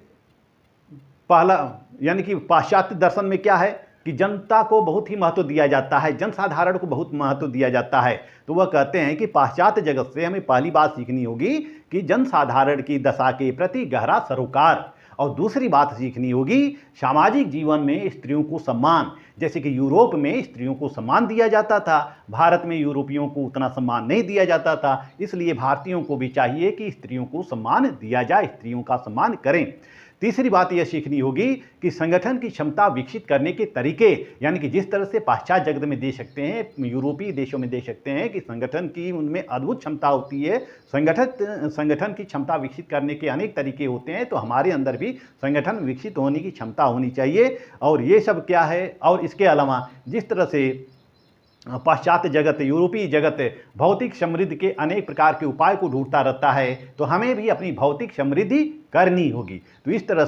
पहला यानी कि पाश्चात्य दर्शन में क्या है कि जनता को बहुत ही महत्व दिया जाता है, जनसाधारण को बहुत महत्व दिया जाता है। तो वह कहते हैं कि पाश्चात्य जगत से हमें पहली बात सीखनी होगी कि जनसाधारण की दशा के प्रति गहरा सरोकार, और दूसरी बात सीखनी होगी सामाजिक जीवन में स्त्रियों को सम्मान। जैसे कि यूरोप में स्त्रियों को सम्मान दिया जाता था, भारत में यूरोपियों को उतना सम्मान नहीं दिया जाता था। इसलिए भारतीयों को भी चाहिए कि स्त्रियों को सम्मान दिया जाए, स्त्रियों का सम्मान करें। तीसरी बात यह सीखनी होगी कि संगठन की क्षमता विकसित करने के तरीके, यानी कि जिस तरह से पाश्चात्य जगत में देख सकते हैं, यूरोपीय देशों में देख सकते हैं कि संगठन की उनमें अद्भुत क्षमता होती है, संगठन की क्षमता विकसित करने के अनेक तरीके होते हैं। तो हमारे अंदर भी संगठन विकसित होने की क्षमता होनी चाहिए। और ये सब क्या है, और इसके अलावा जिस तरह से पाश्चात्य जगत, यूरोपीय जगत भौतिक समृद्धि के अनेक प्रकार के उपाय को ढूंढता रहता है, तो हमें भी अपनी भौतिक समृद्धि करनी होगी। तो इस तरह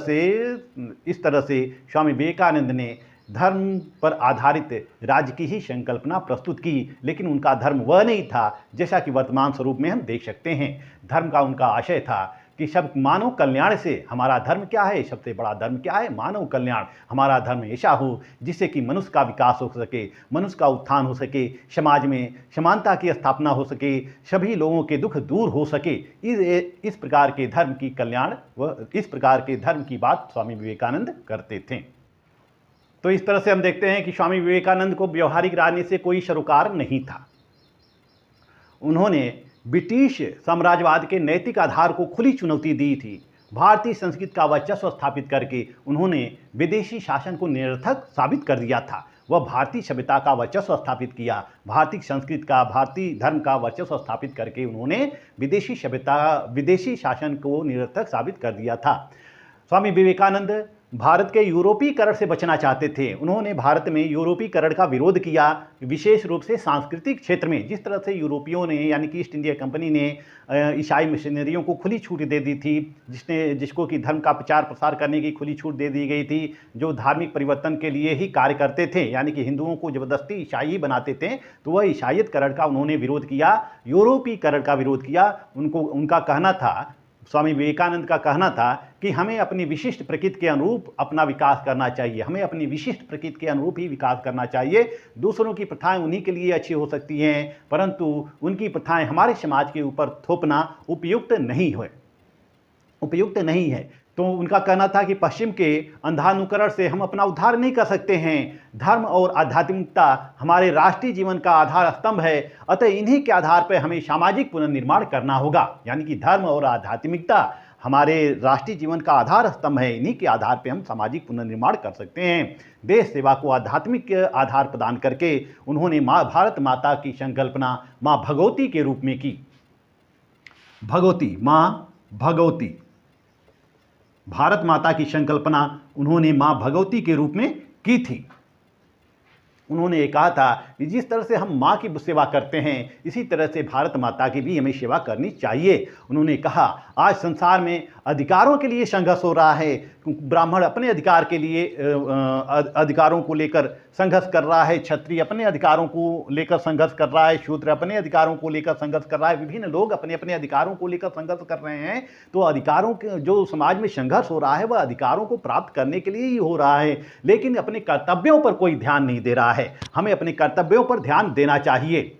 से स्वामी विवेकानंद ने धर्म पर आधारित राज्य की ही संकल्पना प्रस्तुत की, लेकिन उनका धर्म वह नहीं था जैसा कि वर्तमान स्वरूप में हम देख सकते हैं। धर्म का उनका आशय था कि सब मानव कल्याण से, हमारा धर्म क्या है, सबसे बड़ा धर्म क्या है, मानव कल्याण। हमारा धर्म ऐसा हो जिससे कि मनुष्य का विकास हो सके, मनुष्य का उत्थान हो सके, समाज में समानता की स्थापना हो सके, सभी लोगों के दुख दूर हो सके। इस प्रकार के धर्म की कल्याण इस प्रकार के धर्म की बात स्वामी विवेकानंद करते थे। तो इस तरह से हम देखते हैं कि स्वामी विवेकानंद को व्यवहारिक राजनीति से कोई सरोकार नहीं था। उन्होंने ब्रिटिश साम्राज्यवाद के नैतिक आधार को खुली चुनौती दी थी। भारतीय संस्कृति का वर्चस्व स्थापित करके उन्होंने विदेशी शासन को निरर्थक साबित कर दिया था। वह भारतीय सभ्यता का वर्चस्व स्थापित किया, भारतीय संस्कृति का, भारतीय धर्म का वर्चस्व स्थापित करके उन्होंने विदेशी शासन को निरर्थक साबित कर दिया था। स्वामी विवेकानंद भारत के यूरोपीकरण से बचना चाहते थे। उन्होंने भारत में यूरोपीकरण का विरोध किया, विशेष रूप से सांस्कृतिक क्षेत्र में। जिस तरह से यूरोपियों ने, यानी कि ईस्ट इंडिया कंपनी ने ईसाई मिशनरियों को खुली छूट दे दी थी, जिसको कि धर्म का प्रचार प्रसार करने की खुली छूट दे दी गई थी, जो धार्मिक परिवर्तन के लिए ही कार्य करते थे, यानी कि हिंदुओं को ज़बरदस्ती ईसाई बनाते थे। तो वह ईसाईयतकरण का उन्होंने विरोध किया, यूरोपीकरण का विरोध किया। उनका कहना था स्वामी विवेकानंद का कहना था कि हमें अपनी विशिष्ट प्रकृति के अनुरूप अपना विकास करना चाहिए, हमें अपनी विशिष्ट प्रकृति के अनुरूप ही विकास करना चाहिए। दूसरों की प्रथाएं उन्हीं के लिए अच्छी हो सकती हैं, परंतु उनकी प्रथाएं हमारे समाज के ऊपर थोपना उपयुक्त नहीं है। तो उनका कहना था कि पश्चिम के अंधानुकरण से हम अपना उद्धार नहीं कर सकते हैं। धर्म और आध्यात्मिकता हमारे राष्ट्रीय जीवन का आधार स्तंभ है, अतः इन्हीं के आधार पर हमें सामाजिक पुनर्निर्माण करना होगा। यानी कि धर्म और आध्यात्मिकता हमारे राष्ट्रीय जीवन का आधार स्तंभ है, इन्हीं के आधार पर हम सामाजिक पुनर्निर्माण कर सकते हैं। देश सेवा को आध्यात्मिक आधार प्रदान करके उन्होंने भारत माता की संकल्पना माँ भगवती के रूप में की। माँ भगवती, भारत माता की संकल्पना उन्होंने माँ भगवती के रूप में की थी। उन्होंने ये कहा था कि जिस तरह से हम माँ की सेवा करते हैं, इसी तरह से भारत माता की भी हमें सेवा करनी चाहिए। उन्होंने कहा आज संसार में अधिकारों के लिए संघर्ष हो रहा है। ब्राह्मण अपने अधिकार के लिए अधिकारों को लेकर संघर्ष कर रहा है, क्षत्रिय अपने अधिकारों को लेकर संघर्ष कर रहा है, शूद्र अपने अधिकारों को लेकर संघर्ष कर रहा है, विभिन्न लोग अपने अपने अधिकारों को लेकर संघर्ष कर रहे हैं। तो अधिकारों के जो समाज में संघर्ष हो रहा है वह अधिकारों को प्राप्त करने के लिए ही हो रहा है, लेकिन अपने कर्तव्यों पर कोई ध्यान नहीं दे रहा है। हमें अपने कर्तव्यों पर ध्यान देना चाहिए।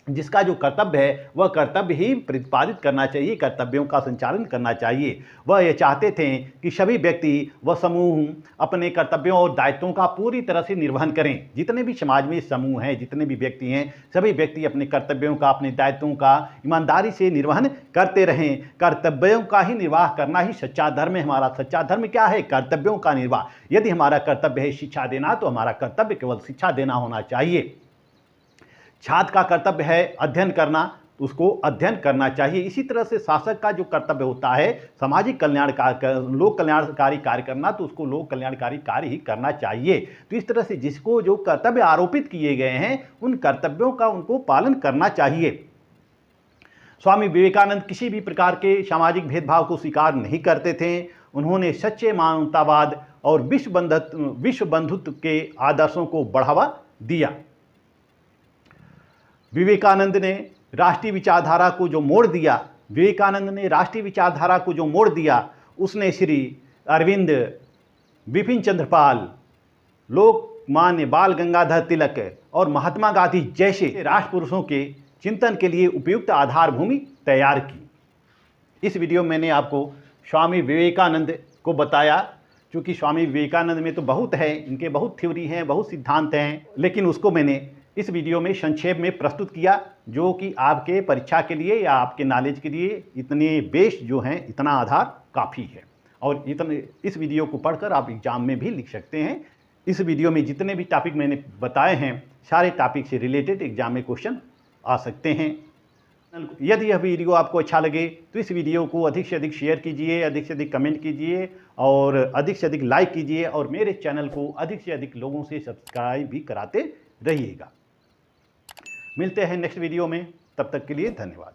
जिसका जो कर्तव्य है वह कर्तव्य ही प्रतिपादित करना चाहिए, कर्तव्यों का संचालन करना चाहिए। वह ये चाहते थे कि सभी व्यक्ति व समूह अपने कर्तव्यों और दायित्वों का पूरी तरह से निर्वहन करें। जितने भी समाज में समूह हैं, जितने भी व्यक्ति हैं, सभी व्यक्ति अपने कर्तव्यों का, अपने दायित्वों का ईमानदारी से निर्वहन करते रहें। कर्तव्यों का ही निर्वाह करना ही सच्चा धर्म है। हमारा सच्चा धर्म क्या है? कर्तव्यों का निर्वाह। यदि हमारा कर्तव्य है शिक्षा देना, तो हमारा कर्तव्य केवल शिक्षा देना होना चाहिए। छात्र का कर्तव्य है अध्ययन करना, उसको अध्ययन करना चाहिए। इसी तरह से शासक का जो कर्तव्य होता है सामाजिक लोक कल्याणकारी कार्य करना, तो उसको लोक कल्याणकारी कार्य ही करना चाहिए। तो इस तरह से जिसको जो कर्तव्य आरोपित किए गए हैं उन कर्तव्यों का उनको पालन करना चाहिए। स्वामी विवेकानंद किसी भी प्रकार के सामाजिक भेदभाव को स्वीकार नहीं करते थे। उन्होंने सच्चे मानवतावाद और विश्व बंधुत्व के आदर्शों को बढ़ावा दिया। विवेकानंद ने राष्ट्रीय विचारधारा को जो मोड़ दिया, उसने श्री अरविंद, बिपिन चंद्रपाल, लोकमान्य बाल गंगाधर तिलक और महात्मा गांधी जैसे राष्ट्रपुरुषों के चिंतन के लिए उपयुक्त आधार भूमि तैयार की। इस वीडियो में मैंने आपको स्वामी विवेकानंद को बताया, क्योंकि स्वामी विवेकानंद में तो बहुत है, इनके बहुत थ्योरी हैं, बहुत सिद्धांत हैं, लेकिन उसको मैंने इस वीडियो में संक्षेप में प्रस्तुत किया, जो कि आपके परीक्षा के लिए या आपके नॉलेज के लिए इतने बेस जो हैं, इतना आधार काफ़ी है। और इस वीडियो को पढ़कर आप एग्जाम में भी लिख सकते हैं। इस वीडियो में जितने भी टॉपिक मैंने बताए हैं, सारे टॉपिक से रिलेटेड एग्जाम में क्वेश्चन आ सकते हैं। यदि यह वीडियो आपको अच्छा लगे तो इस वीडियो को अधिक से अधिक शेयर कीजिए, अधिक से अधिक कमेंट कीजिए और अधिक से अधिक लाइक कीजिए, और मेरे चैनल को अधिक से अधिक लोगों से सब्सक्राइब भी कराते रहिएगा। मिलते हैं नेक्स्ट वीडियो में, तब तक के लिए धन्यवाद।